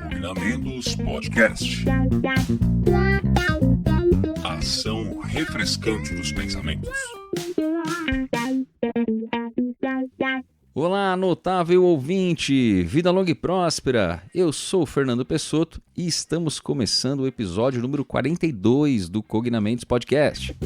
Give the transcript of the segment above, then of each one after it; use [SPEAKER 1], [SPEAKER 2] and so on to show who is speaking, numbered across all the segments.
[SPEAKER 1] Cognamentos Podcast. Ação refrescante dos pensamentos.
[SPEAKER 2] Olá, notável ouvinte! Vida longa e próspera! Eu sou o Fernando Pessotto e estamos começando o episódio número 42 do Cognamentos Podcast.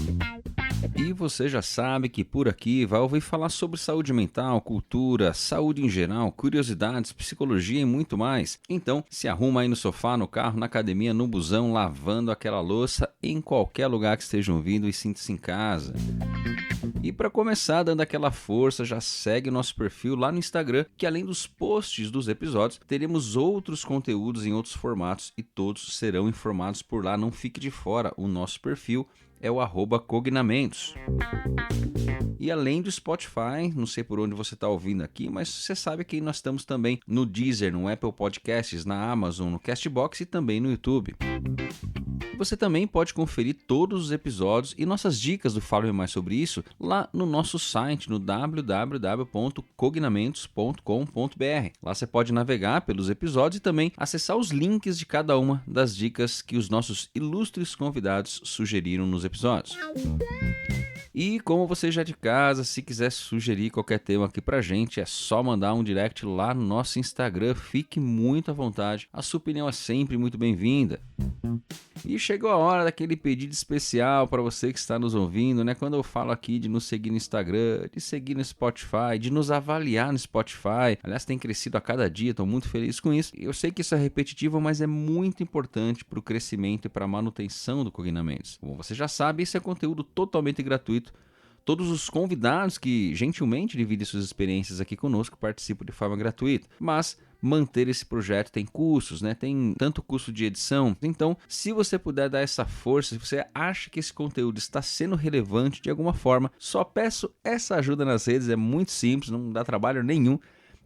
[SPEAKER 2] E você já sabe que por aqui vai ouvir falar sobre saúde mental, cultura, saúde em geral, curiosidades, psicologia e muito mais. Então, se arruma aí no sofá, no carro, na academia, no busão, lavando aquela louça, em qualquer lugar que esteja ouvindo e sinta-se em casa. E para começar dando aquela força, já segue o nosso perfil lá no Instagram, que além dos posts dos episódios, teremos outros conteúdos em outros formatos e todos serão informados por lá, não fique de fora. O nosso perfil é o @cognamentos. E além do Spotify, não sei por onde você está ouvindo aqui, mas você sabe que nós estamos também no Deezer, no Apple Podcasts, na Amazon, no Castbox e também no YouTube. Você também pode conferir todos os episódios e nossas dicas do Fale Mais Sobre Isso lá no nosso site, no www.cognamentos.com.br. Lá você pode navegar pelos episódios e também acessar os links de cada uma das dicas que os nossos ilustres convidados sugeriram nos episódios. E como você já é de casa, se quiser sugerir qualquer tema aqui pra gente, é só mandar um direct lá no nosso Instagram, fique muito à vontade, a sua opinião é sempre muito bem-vinda. E chegou a hora daquele pedido especial para você que está nos ouvindo, né? Quando eu falo aqui de nos seguir no Instagram, de seguir no Spotify, de nos avaliar no Spotify. Aliás, tem crescido a cada dia, estou muito feliz com isso. Eu sei que isso é repetitivo, mas é muito importante para o crescimento e para a manutenção do Cognamentos. Como você já sabe, esse é conteúdo totalmente gratuito. Todos os convidados que gentilmente dividem suas experiências aqui conosco participam de forma gratuita. Mas manter esse projeto tem custos, né? Tem tanto custo de edição. Então, se você puder dar essa força, se você acha que esse conteúdo está sendo relevante de alguma forma, só peço essa ajuda nas redes, é muito simples, não dá trabalho nenhum.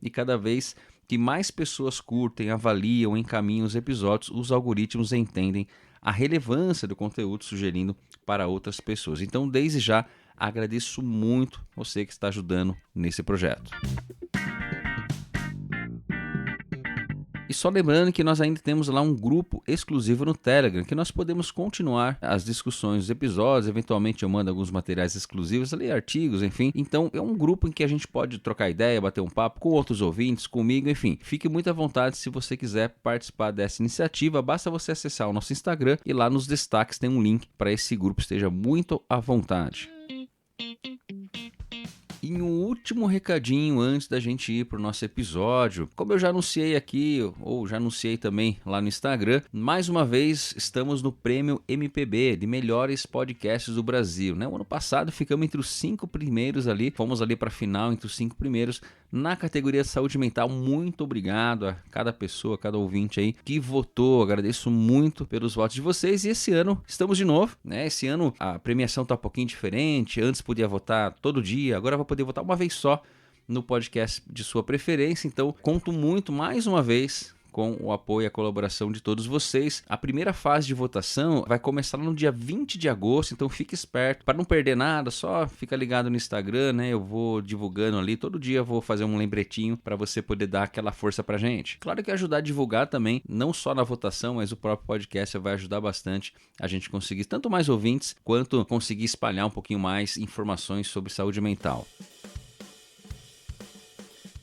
[SPEAKER 2] E cada vez que mais pessoas curtem, avaliam, encaminham os episódios, os algoritmos entendem a relevância do conteúdo, sugerindo para outras pessoas. Então, desde já, agradeço muito você que está ajudando nesse projeto. E só lembrando que nós ainda temos lá um grupo exclusivo no Telegram, que nós podemos continuar as discussões dos episódios, eventualmente eu mando alguns materiais exclusivos ali, artigos, enfim. Então é um grupo em que a gente pode trocar ideia, bater um papo com outros ouvintes, comigo, enfim. Fique muito à vontade se você quiser participar dessa iniciativa, basta você acessar o nosso Instagram e lá nos destaques tem um link para esse grupo, esteja muito à vontade. E um último recadinho antes da gente ir para o nosso episódio. Como eu já anunciei aqui, ou já anunciei também lá no Instagram, mais uma vez estamos no Prêmio MPB de Melhores Podcasts do Brasil, né? O ano passado ficamos entre os 5 primeiros ali, fomos ali para a final entre os 5 primeiros na categoria de saúde mental. Muito obrigado a cada pessoa, a cada ouvinte aí que votou, agradeço muito pelos votos de vocês. E esse ano estamos de novo, né? Esse ano a premiação tá um pouquinho diferente, antes podia votar todo dia, agora vai poder votar uma vez só no podcast de sua preferência. Então conto muito mais uma vez com o apoio e a colaboração de todos vocês. A primeira fase de votação vai começar no dia 20 de agosto, então fique esperto. Para não perder nada, só fica ligado no Instagram, né? Eu vou divulgando ali, todo dia eu vou fazer um lembretinho para você poder dar aquela força pra gente. Claro que ajudar a divulgar também, não só na votação, mas o próprio podcast vai ajudar bastante a gente conseguir tanto mais ouvintes, quanto conseguir espalhar um pouquinho mais informações sobre saúde mental.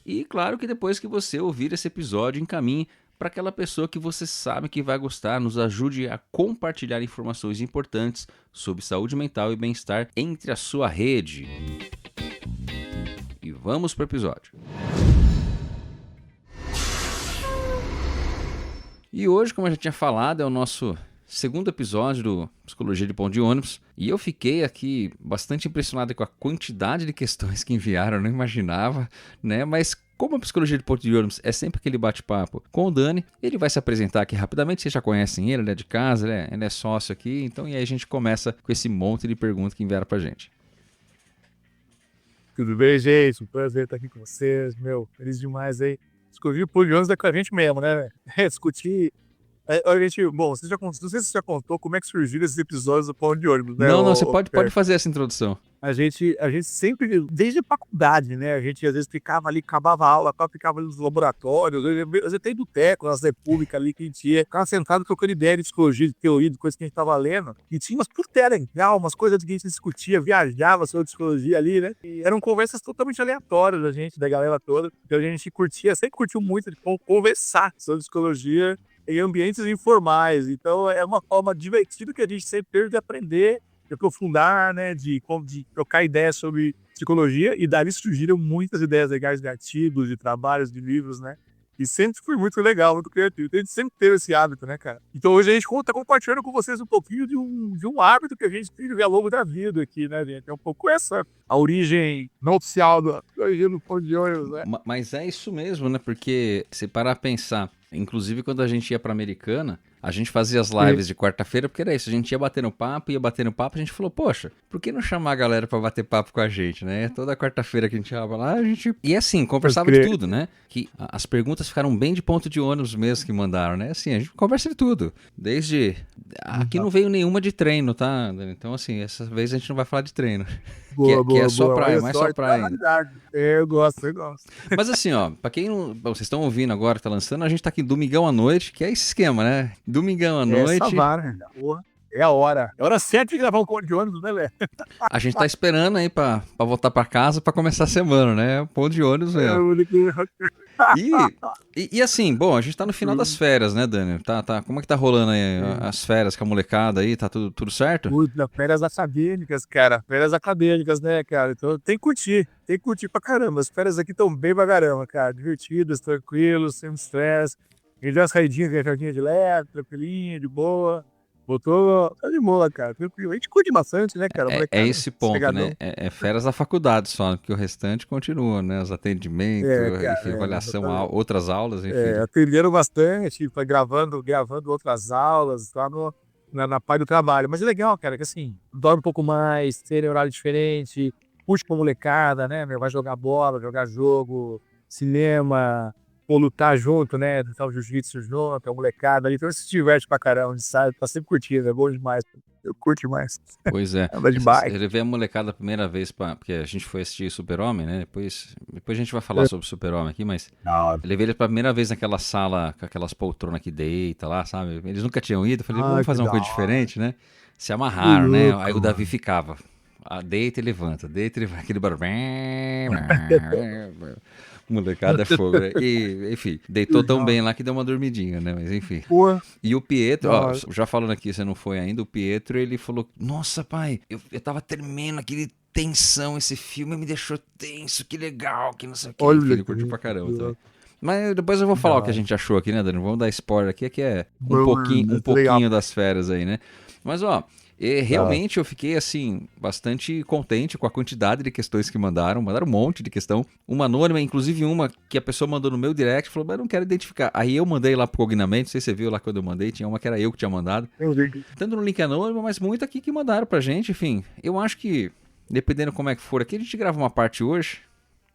[SPEAKER 2] E claro que depois que você ouvir esse episódio, encaminhe para aquela pessoa que você sabe que vai gostar, nos ajude a compartilhar informações importantes sobre saúde mental e bem-estar entre a sua rede. E vamos para o episódio. E hoje, como eu já tinha falado, é o nosso segundo episódio do Psicologia de Ponto de Ônibus, e eu fiquei aqui bastante impressionado com a quantidade de questões que enviaram, eu não imaginava, né? Mas como a Psicologia de Ponto de Ônibus é sempre aquele bate-papo com o Dani, ele vai se apresentar aqui rapidamente, vocês já conhecem ele é de casa, ele é sócio aqui, então e aí a gente começa com esse monte de perguntas que enviaram pra gente.
[SPEAKER 3] Tudo bem, gente? Um prazer estar aqui com vocês, feliz demais aí. Discutir por de ônibus é com a gente mesmo, né, velho? Discutir. A gente, bom, não sei se você já contou como é que surgiram esses episódios do Pão de Ônibus, né?
[SPEAKER 2] Não, você pode fazer essa introdução.
[SPEAKER 3] a gente sempre, desde a faculdade, né? A gente às vezes ficava ali, acabava a aula, ficava ali nos laboratórios, às vezes até do Teco, nas repúblicas ali que a gente ia, ficava sentado trocando ideia de psicologia, de teoria, de coisas que a gente tava lendo. E tinha umas tudo era legal, umas coisas que a gente discutia, viajava sobre psicologia ali, né? E eram conversas totalmente aleatórias da gente, da galera toda. Então a gente curtia, sempre curtiu muito de conversar sobre psicologia em ambientes informais. Então é uma forma divertida que a gente sempre teve de aprender, de aprofundar, né, de trocar ideias sobre psicologia, e dali surgiram muitas ideias legais de artigos, de trabalhos, de livros, né? E sempre foi muito legal, muito criativo. Então, a gente sempre teve esse hábito, né, cara? Então hoje a gente tá compartilhando com vocês um pouquinho de um hábito que a gente teve ao longo da vida aqui, né, gente? É um pouco essa a origem não oficial do Pão de Ônibus, né?
[SPEAKER 2] Mas é isso mesmo, né? Porque se parar a pensar, inclusive quando a gente ia pra Americana, a gente fazia as lives de quarta-feira, porque era isso, a gente ia batendo papo, a gente falou, poxa, por que não chamar a galera pra bater papo com a gente, né? Toda quarta-feira que a gente ia lá, a gente... E assim, conversava de tudo, né? Que as perguntas ficaram bem de ponto de ônibus mesmo que mandaram, né? Assim, a gente conversa de tudo. Desde... Aqui não veio nenhuma de treino, tá? Então, assim, essa vez a gente não vai falar de treino. Que é só praia, mais só praia ainda.
[SPEAKER 3] Eu gosto.
[SPEAKER 2] Mas assim, ó, pra quem não... Bom, vocês estão ouvindo agora, tá lançando, a gente tá aqui domingão à noite, que é esse esquema, né? Domingão à noite.
[SPEAKER 3] Essa vara, porra. É a hora. É a hora certa de gravar um ponto de ônibus, né, Lé?
[SPEAKER 2] A gente tá esperando aí pra voltar pra casa pra começar a semana, né? Ponto de ônibus mesmo. E assim, bom, a gente tá no final das férias, né, Dani? Tá, como é que tá rolando aí as férias com a molecada aí? Tá tudo certo?
[SPEAKER 3] Férias acadêmicas, cara. Férias acadêmicas, né, cara? Então tem que curtir pra caramba. As férias aqui estão bem pra caramba, cara. Divertidas, tranquilos, sem estresse. A gente deu umas caidinhas, viajadinha de leve, tranquilinha, de boa. Botou, tá de boa, cara. Tranquilo. A gente curte bastante, né, cara?
[SPEAKER 2] É esse ponto, né? É férias da faculdade só, porque o restante continua, né? Os atendimentos, enfim, avaliação, outras aulas, enfim.
[SPEAKER 3] Atendendo bastante, foi gravando outras aulas lá na parte do trabalho. Mas é legal, cara, que assim, dorme um pouco mais, tem horário diferente, curte com a molecada, né? Vai jogar bola, jogar jogo, cinema, ou lutar junto, né? Lutar o jiu-jitsu junto, a molecada ali. Então se diverte pra caramba, sabe? Tá sempre curtindo, é bom demais. Eu curto demais.
[SPEAKER 2] Pois é.
[SPEAKER 3] Anda de bike.
[SPEAKER 2] Eu levei a molecada a primeira vez, porque a gente foi assistir Super-Homem, né? Depois a gente vai falar sobre Super-Homem aqui, mas eu levei eles pra primeira vez naquela sala, com aquelas poltronas que deita lá, sabe? Eles nunca tinham ido. Eu falei, vamos fazer uma coisa diferente, né? Se amarraram, né? Aí o Davi ficava, deita e levanta, aquele barulho. Molecada é fogo, né? E, enfim, deitou tão bem lá que deu uma dormidinha, né? Mas enfim. E o Pietro, ó, já falando aqui, você não foi ainda, o Pietro, ele falou, nossa, pai, eu tava tremendo, aquele tensão, esse filme me deixou tenso, que legal, que não sei o que. Ele curtiu pra caramba também. Mas depois eu vou falar o que a gente achou aqui, né, Dani? Vamos dar spoiler aqui, que é um pouquinho das férias aí, né? Mas, ó, realmente eu fiquei, assim, bastante contente com a quantidade de questões que mandaram um monte de questão, uma anônima, inclusive uma que a pessoa mandou no meu direct, falou, mas eu não quero identificar. Aí eu mandei lá pro Cognamento, não sei se você viu lá quando eu mandei, tinha uma que era eu que tinha mandado. Tanto no link anônimo, mas muita aqui que mandaram pra gente, enfim. Eu acho que, dependendo como é que for aqui, a gente grava uma parte hoje,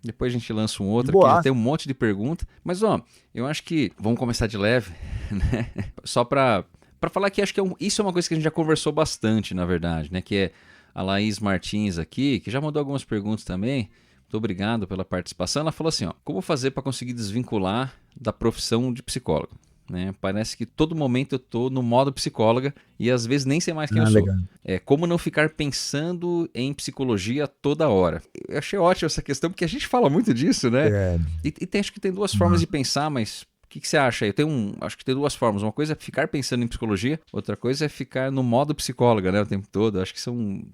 [SPEAKER 2] depois a gente lança um outro, aqui já tem um monte de pergunta. Mas, ó, eu acho que vamos começar de leve, né? Só pra falar que acho que isso é uma coisa que a gente já conversou bastante, na verdade, né? Que é a Laís Martins aqui, que já mandou algumas perguntas também. Muito obrigado pela participação. Ela falou assim, ó, como fazer para conseguir desvincular da profissão de psicólogo? Né? Parece que todo momento eu tô no modo psicóloga e às vezes nem sei mais quem eu sou. Legal. Como não ficar pensando em psicologia toda hora? Eu achei ótimo essa questão, porque a gente fala muito disso, né? E acho que tem duas formas de pensar, mas o que você acha aí? Acho que tem duas formas. Uma coisa é ficar pensando em psicologia, outra coisa é ficar no modo psicóloga, né, o tempo todo. Acho que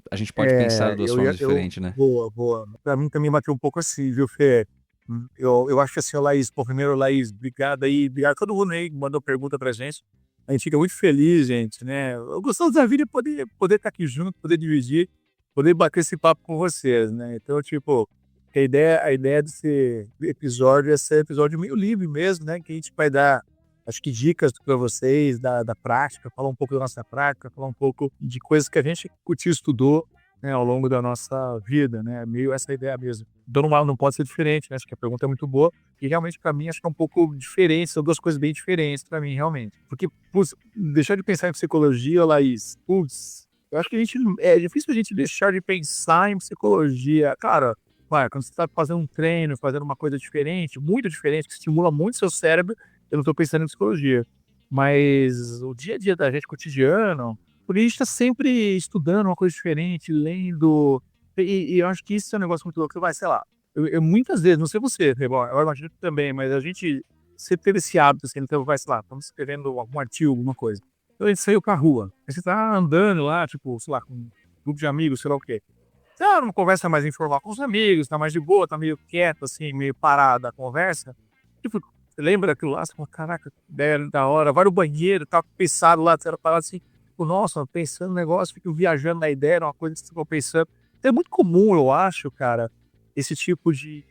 [SPEAKER 2] a gente pode pensar de duas formas diferentes, né?
[SPEAKER 3] Boa. Pra mim também bateu um pouco assim, viu, Fê? Eu acho que assim, Laís, primeiro, Laís, obrigado a todo mundo aí que mandou pergunta pra gente. A gente fica muito feliz, gente, né? Eu gostoso da vida é poder estar aqui junto, poder dividir, poder bater esse papo com vocês, né? Então, tipo, a ideia desse episódio é ser um episódio meio livre mesmo, né? Que a gente vai dar, acho que dicas para vocês da prática, falar um pouco da nossa prática, falar um pouco de coisas que a gente curtiu, estudou, né, ao longo da nossa vida, né? Meio essa ideia mesmo. Então não pode ser diferente, né? Acho que a pergunta é muito boa e realmente para mim acho que é um pouco diferente, são duas coisas bem diferentes para mim realmente. Porque, deixar de pensar em psicologia, Laís, Eu acho que é difícil a gente deixar de pensar em psicologia. Cara, vai, quando você está fazendo um treino, fazendo uma coisa diferente, muito diferente, que estimula muito seu cérebro, eu não estou pensando em psicologia. Mas o dia a dia da gente, cotidiano, porque a gente está sempre estudando uma coisa diferente, lendo. E eu acho que isso é um negócio muito louco. Você vai, sei lá, eu muitas vezes, não sei você, bom, eu imagino que também, mas a gente sempre teve esse hábito, assim, então vai, sei lá, estamos escrevendo algum artigo, alguma coisa. Então a gente saiu pra rua. Aí você tá andando lá, tipo, sei lá, com um grupo de amigos, sei lá o quê. Tá numa conversa mais informal com os amigos, tá mais de boa, tá meio quieto, assim, meio parada a conversa. Tipo, você lembra daquilo lá? Você fala, caraca, que ideia da hora. Vai no banheiro, tá pensado lá, você era parado assim. Tipo, nossa, pensando no negócio, fico viajando na ideia, uma coisa que você ficou pensando. Então, é muito comum, eu acho, cara, esse tipo de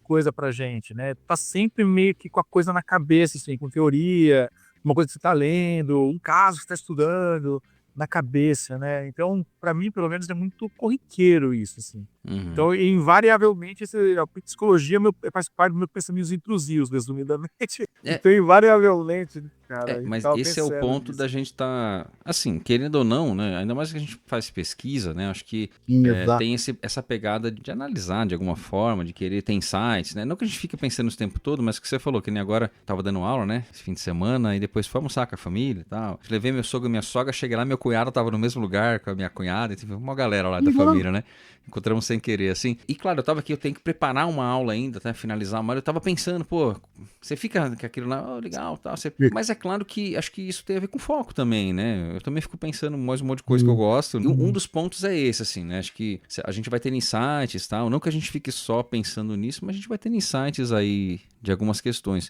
[SPEAKER 3] coisa pra gente, né? Tá sempre meio que com a coisa na cabeça, assim, com teoria, uma coisa que você tá lendo, um caso que você tá estudando na cabeça, né? Então, pra mim, pelo menos, é muito corriqueiro isso, assim.
[SPEAKER 2] Uhum.
[SPEAKER 3] Então, invariavelmente, a psicologia faz parte dos meus pensamentos intrusivos, resumidamente.
[SPEAKER 2] É,
[SPEAKER 3] Então, invariavelmente, cara, eu
[SPEAKER 2] mas
[SPEAKER 3] tava
[SPEAKER 2] esse é o
[SPEAKER 3] pensando
[SPEAKER 2] ponto
[SPEAKER 3] nisso.
[SPEAKER 2] da gente estar, assim, querendo ou não, né? Ainda mais que a gente faz pesquisa, né? Acho que
[SPEAKER 3] Exato.
[SPEAKER 2] tem essa pegada de analisar de alguma forma, de querer ter insights, né? Não que a gente fique pensando isso o tempo todo, mas que você falou, que nem agora tava dando aula, né? Esse fim de semana, e depois foi almoçar com a família e tal. Levei meu sogro e minha sogra, cheguei lá, meu cunhado tava no mesmo lugar com a minha cunhada, e teve uma galera lá da família, né? Encontramos sem querer, assim. E claro, eu tava aqui, eu tenho que preparar uma aula ainda, até finalizar uma aula. Eu tava pensando, pô, você fica com aquilo lá, oh, legal, tal. Mas é claro que acho que isso tem a ver com foco também, né? Eu também fico pensando mais um monte de coisa que eu gosto. E um dos pontos é esse, assim, né? Acho que a gente vai ter insights, tal. Não que a gente fique só pensando nisso, mas a gente vai ter insights aí de algumas questões.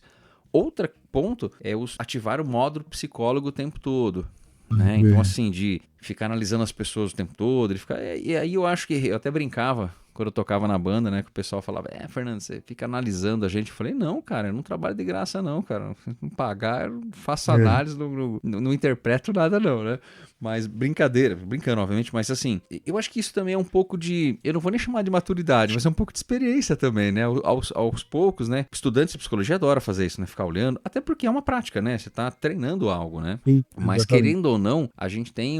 [SPEAKER 2] Outro ponto é ativar o módulo psicólogo o tempo todo. Né? Então, assim, de ficar analisando as pessoas o tempo todo, e aí eu acho que eu até brincava quando eu tocava na banda, né? Que o pessoal falava, Fernando, você fica analisando a gente. Eu falei, não, cara, eu não trabalho de graça, não, cara. Não pagar, eu não faço análise, não interpreto nada, não, né? Mas brincadeira, brincando, obviamente, mas assim, eu acho que isso também é um pouco de. Eu não vou nem chamar de maturidade, mas é um pouco de experiência também, né? Aos poucos, né? Estudantes de psicologia adoram fazer isso, né? Ficar olhando, até porque é uma prática, né? Você tá treinando algo, né?
[SPEAKER 3] Sim,
[SPEAKER 2] Mas
[SPEAKER 3] exatamente.
[SPEAKER 2] querendo ou não, a gente tem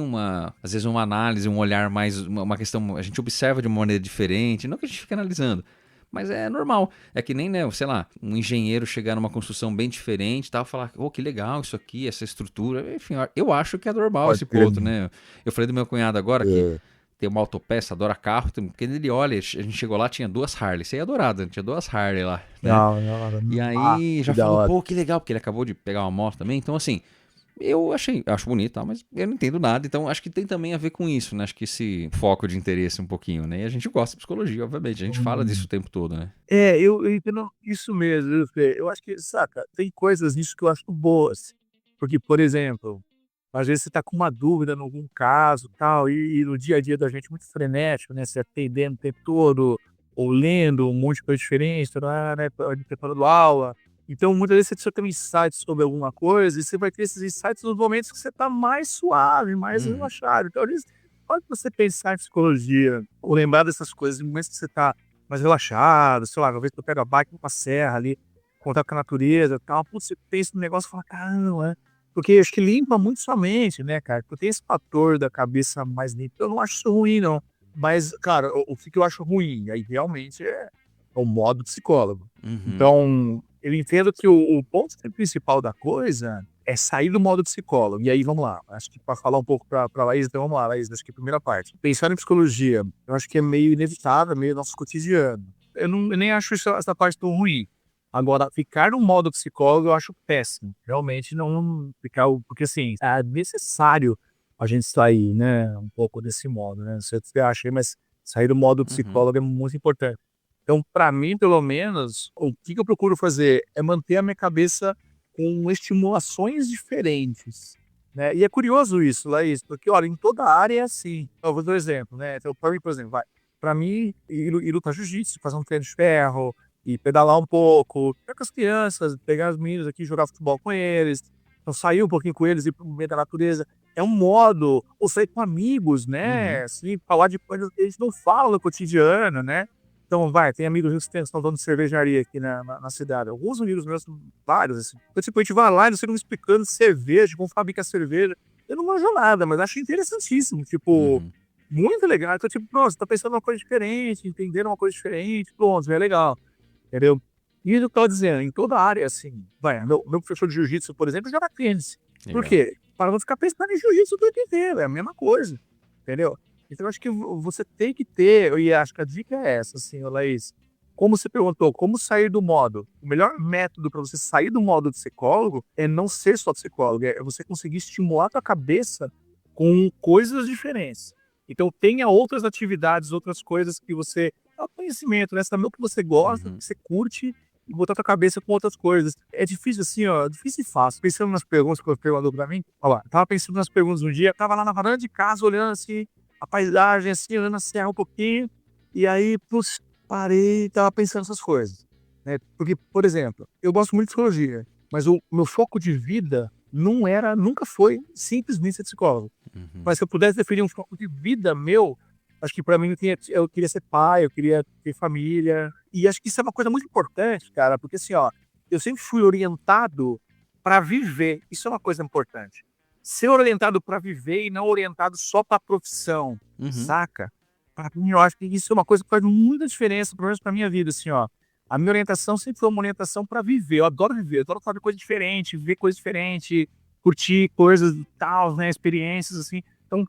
[SPEAKER 2] às vezes uma análise, um olhar mais, uma questão, a gente observa de uma maneira diferente, não que a gente fique analisando, mas é normal. É que nem, né, sei lá, um engenheiro chegar numa construção bem diferente e tal, falar, oh, que legal isso aqui, essa estrutura, enfim, eu acho que é normal
[SPEAKER 3] Pode
[SPEAKER 2] esse
[SPEAKER 3] crer.
[SPEAKER 2] ponto, né? Eu falei do meu cunhado agora que
[SPEAKER 3] É.
[SPEAKER 2] tem uma autopeça, adora carro, porque ele olha, a gente chegou lá, tinha duas Harley, você é adorado, tinha duas Harley lá, né?
[SPEAKER 3] Não, não,
[SPEAKER 2] E
[SPEAKER 3] não.
[SPEAKER 2] aí
[SPEAKER 3] Que
[SPEAKER 2] já
[SPEAKER 3] da
[SPEAKER 2] falou,
[SPEAKER 3] hora.
[SPEAKER 2] pô, que legal, porque ele acabou de pegar uma moto também, então assim, acho bonito, tá, mas eu não entendo nada, então acho que tem também a ver com isso, né? Acho que esse foco de interesse um pouquinho, né? E a gente gosta de psicologia, obviamente, a gente fala disso o tempo todo, né?
[SPEAKER 3] É, eu entendo isso mesmo, viu, Fê? Eu acho que, saca, tem coisas nisso que eu acho boas. Porque, por exemplo, às vezes você tá com uma dúvida em algum caso, tal, e no dia a dia da gente muito frenético, né? Você atendendo o tempo todo, ou lendo um monte de coisa diferente, tá, né? Preparando aula. Então, muitas vezes você precisa ter um insight sobre alguma coisa, e você vai ter esses insights nos momentos que você tá mais suave, mais
[SPEAKER 2] Uhum,
[SPEAKER 3] relaxado. Então, às vezes, pode você pensar em psicologia, ou lembrar dessas coisas em momentos que você tá mais relaxado, sei lá, uma vez que eu pego a bike vou pra serra ali, contato com a natureza e tal, putz, você pensa no negócio e fala: "Caramba", né. Porque acho que limpa muito sua mente, né, cara, porque tem esse fator da cabeça mais limpa, eu não acho isso ruim não, mas, cara, o que que eu acho ruim, aí realmente é o modo psicólogo.
[SPEAKER 2] uhum,
[SPEAKER 3] Então, eu entendo que o ponto principal da coisa é sair do modo psicólogo. E aí, vamos lá, acho que para falar um pouco para Laís, então vamos lá, Laís, acho que a primeira parte. Pensar em psicologia, eu acho que é meio inevitável, meio nosso cotidiano. Eu nem acho essa parte tão ruim. Agora, ficar no modo psicólogo eu acho péssimo. Realmente não ficar, porque assim, é necessário a gente sair, né, um pouco desse modo, né? Não sei o que você acha aí, mas sair do modo
[SPEAKER 2] uhum,
[SPEAKER 3] psicólogo é muito importante. Então, para mim, pelo menos, o que que eu procuro fazer é manter a minha cabeça com estimulações diferentes, né. E é curioso isso, Laís, porque olha, em toda área é assim. Eu vou dar um exemplo, né, então para mim, por exemplo, vai, para mim ir lutar jiu-jitsu, fazer um treino de ferro, e pedalar um pouco, ficar com as crianças, pegar os meninos aqui, jogar futebol com eles, então sair um pouquinho com eles, ir para o meio da natureza, é um modo, ou sair com amigos, né,
[SPEAKER 2] uhum,
[SPEAKER 3] assim, falar de coisas que a gente não fala no cotidiano, né. Então vai, tem amigos meus que estão dono de cervejaria aqui na cidade. Alguns amigos meus, vários, assim. Então, tipo, a gente vai lá e eles ficam me explicando cerveja, como fabrica cerveja. Eu não manjo nada, mas acho interessantíssimo, tipo,
[SPEAKER 2] Uhum.
[SPEAKER 3] muito legal. Então, tipo, pronto, você tá pensando numa coisa diferente, entendendo uma coisa diferente, pronto, é legal, entendeu? E o que eu tô dizendo, em toda a área, assim, vai, meu professor de jiu-jitsu, por exemplo, joga tênis. Por
[SPEAKER 2] Legal.
[SPEAKER 3] quê? Para não ficar pensando em jiu-jitsu o tempo inteiro, é a mesma coisa, entendeu? Então, eu acho que você tem que ter, e acho que a dica é essa, assim, ô Laís, como você perguntou, como sair do modo? O melhor método para você sair do modo de psicólogo é não ser só psicólogo, é você conseguir estimular a tua cabeça com coisas diferentes. Então, tenha outras atividades, outras coisas que você. É o conhecimento, né? Saber o que você gosta, o
[SPEAKER 2] Uhum.
[SPEAKER 3] que você curte e botar a tua cabeça com outras coisas. É difícil assim, ó, difícil e fácil. Pensando nas perguntas que você mandou pra mim, ó lá, eu tava pensando nas perguntas um dia, eu tava lá na varanda de casa, olhando assim, a paisagem, assim, olhando a serra um pouquinho, e aí, putz, parei e tava pensando essas coisas, né? Porque, por exemplo, eu gosto muito de psicologia, mas o meu foco de vida não era, nunca foi simplesmente ser psicólogo.
[SPEAKER 2] Uhum.
[SPEAKER 3] Mas se eu pudesse definir um foco de vida meu, acho que pra mim eu queria ser pai, eu queria ter família. E acho que isso é uma coisa muito importante, cara, porque assim, ó, eu sempre fui orientado pra viver. Isso é uma coisa importante. Ser orientado pra viver e não orientado só pra profissão,
[SPEAKER 2] Uhum.
[SPEAKER 3] saca? Pra mim, eu acho que isso é uma coisa que faz muita diferença, pelo menos pra minha vida, assim, ó. A minha orientação sempre foi uma orientação pra viver. Eu adoro viver, eu adoro fazer coisa diferente, ver coisa diferente, curtir coisas e tal, né, experiências, assim. Então,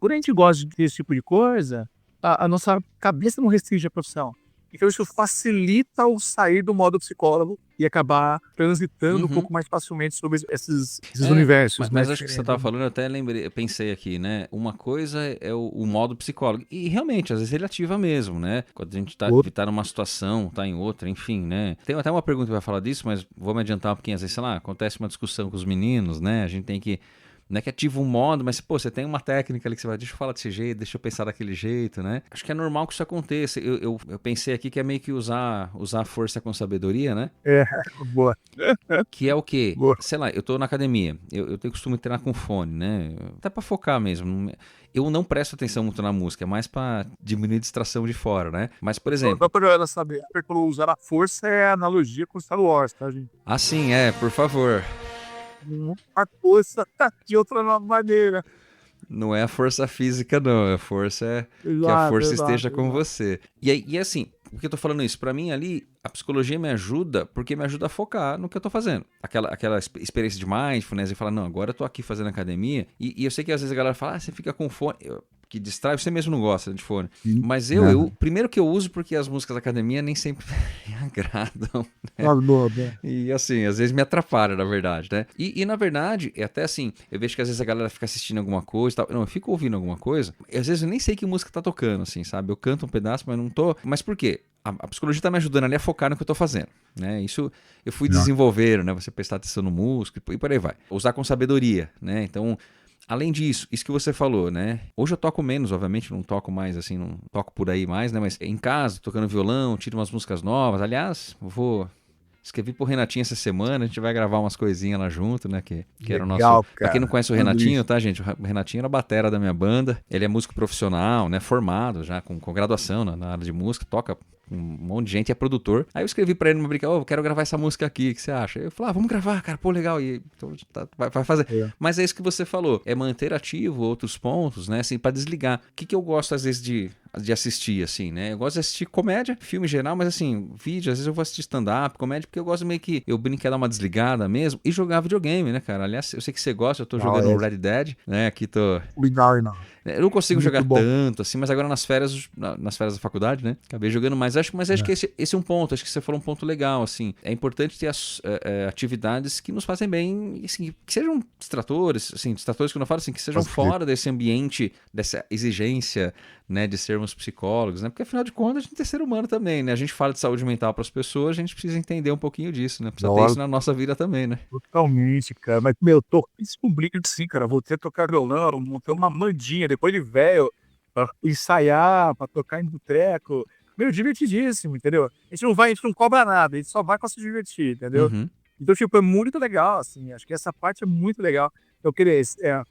[SPEAKER 3] quando a gente gosta desse tipo de coisa, a nossa cabeça não restringe a profissão. Então isso facilita o sair do modo psicólogo e acabar transitando um
[SPEAKER 2] Uhum.
[SPEAKER 3] pouco mais facilmente sobre esses
[SPEAKER 2] É,
[SPEAKER 3] universos, né,
[SPEAKER 2] mas acho que você
[SPEAKER 3] diferentes.
[SPEAKER 2] estava falando, eu até lembrei, eu pensei aqui, né? Uma coisa é o modo psicólogo. E realmente, às vezes ele ativa mesmo, né? Quando a gente tá numa situação, tá em outra, enfim, né? Tem até uma pergunta que vai falar disso, mas vou me adiantar um pouquinho. Às vezes, sei lá, acontece uma discussão com os meninos, né? A gente tem que. Não é que ativa um modo, mas, pô, você tem uma técnica ali que você vai, deixa eu falar desse jeito, deixa eu pensar daquele jeito, né? Acho que é normal que isso aconteça. Eu pensei aqui que é meio que usar a força com sabedoria, né?
[SPEAKER 3] É, boa,
[SPEAKER 2] Que é o quê?
[SPEAKER 3] boa.
[SPEAKER 2] Sei lá, eu tô na academia, eu tenho costume de treinar com fone, né? Até pra focar mesmo. Eu não presto atenção muito na música, é mais pra diminuir a distração de fora, né? Mas, por
[SPEAKER 3] Só
[SPEAKER 2] exemplo,
[SPEAKER 3] pra ela saber, pelo usar a força é analogia com Star Wars, tá, gente?
[SPEAKER 2] assim por favor,
[SPEAKER 3] A força tá de outra maneira.
[SPEAKER 2] não é a força física, não, a força é que a
[SPEAKER 3] Exato,
[SPEAKER 2] força esteja
[SPEAKER 3] exato,
[SPEAKER 2] com
[SPEAKER 3] exato.
[SPEAKER 2] você. E aí, e assim, por que eu tô falando isso? Pra mim ali, a psicologia me ajuda porque me ajuda a focar no que eu tô fazendo. Aquela experiência de mindfulness e falar, não, agora eu tô aqui fazendo academia. E eu sei que às vezes a galera fala, você fica com fone. Que distrai, você mesmo não gosta de fone.
[SPEAKER 3] Sim.
[SPEAKER 2] Mas
[SPEAKER 3] Nada.
[SPEAKER 2] primeiro que eu uso porque as músicas da academia nem sempre me agradam.
[SPEAKER 3] Nada, boa, boa.
[SPEAKER 2] E assim, às vezes me atrapalha, na verdade, né? E na verdade, é até assim, eu vejo que às vezes a galera fica assistindo alguma coisa e tal. Não, eu fico ouvindo alguma coisa, e às vezes eu nem sei que música tá tocando, assim, sabe? Eu canto um pedaço, mas não tô. Mas por quê? A psicologia tá me ajudando ali a focar no que eu tô fazendo, né? Isso eu fui
[SPEAKER 3] Não.
[SPEAKER 2] desenvolvendo, né? Você prestar atenção no músico e por aí vai. Usar com sabedoria, né? Então, além disso, isso que você falou, né? Hoje eu toco menos, obviamente, não toco mais assim, não toco por aí mais, né? Mas em casa, tocando violão, tiro umas músicas novas. Aliás, vou escrevi pro Renatinho essa semana, a gente vai gravar umas coisinhas lá junto, né? Que era o nosso.
[SPEAKER 3] Legal,
[SPEAKER 2] Pra quem não
[SPEAKER 3] cara.
[SPEAKER 2] conhece o
[SPEAKER 3] Tudo
[SPEAKER 2] Renatinho,
[SPEAKER 3] isso.
[SPEAKER 2] tá, gente? O Renatinho era a batera da minha banda. Ele é músico profissional, né? Formado já, com graduação na área de música, toca com um monte de gente, é produtor. Aí eu escrevi pra ele numa brincadeira, eu quero gravar essa música aqui, o que você acha? Eu falei, vamos gravar, cara, pô, legal. E então, vai fazer.
[SPEAKER 3] É.
[SPEAKER 2] Mas é isso que você falou, é manter ativo outros pontos, né? Assim, pra desligar. O que eu gosto, às vezes, de assistir, assim, né? Eu gosto de assistir comédia, filme em geral, mas assim, vídeo, às vezes eu vou assistir stand-up, comédia, porque eu gosto meio que. Eu brinco, dar uma desligada mesmo e jogar videogame, né, cara? Aliás, eu sei que você gosta, eu tô
[SPEAKER 3] Não,
[SPEAKER 2] jogando
[SPEAKER 3] é
[SPEAKER 2] um Red Dead, né? Aqui tô.
[SPEAKER 3] legal, não.
[SPEAKER 2] Eu não consigo jogar
[SPEAKER 3] Muito bom.
[SPEAKER 2] tanto, assim, mas agora nas férias da faculdade, né? Acabei jogando mais. Mas acho que
[SPEAKER 3] É.
[SPEAKER 2] esse é um ponto, acho que você falou um ponto legal, assim. É importante ter atividades que nos fazem bem, assim, que sejam distratores, assim, distratores que eu não falo assim, que sejam
[SPEAKER 3] Pode crer.
[SPEAKER 2] fora desse ambiente, dessa exigência, né, de sermos psicólogos, né? Porque afinal de contas a gente é ser humano também, né? A gente fala de saúde mental para as pessoas, a gente precisa entender um pouquinho disso, né? Precisa ter
[SPEAKER 3] Não,
[SPEAKER 2] isso na nossa vida também, né?
[SPEAKER 3] totalmente, cara. Mas, meu, tô isso complica sim, cara. Voltei a tocar violão, montei uma mandinha depois de velho, pra ensaiar, pra tocar em boteco. Meu, divertidíssimo, entendeu? A gente não cobra nada, a gente só vai pra se divertir, entendeu?
[SPEAKER 2] Uhum.
[SPEAKER 3] Então, tipo, é muito legal, assim. Acho que essa parte é muito legal. Eu queria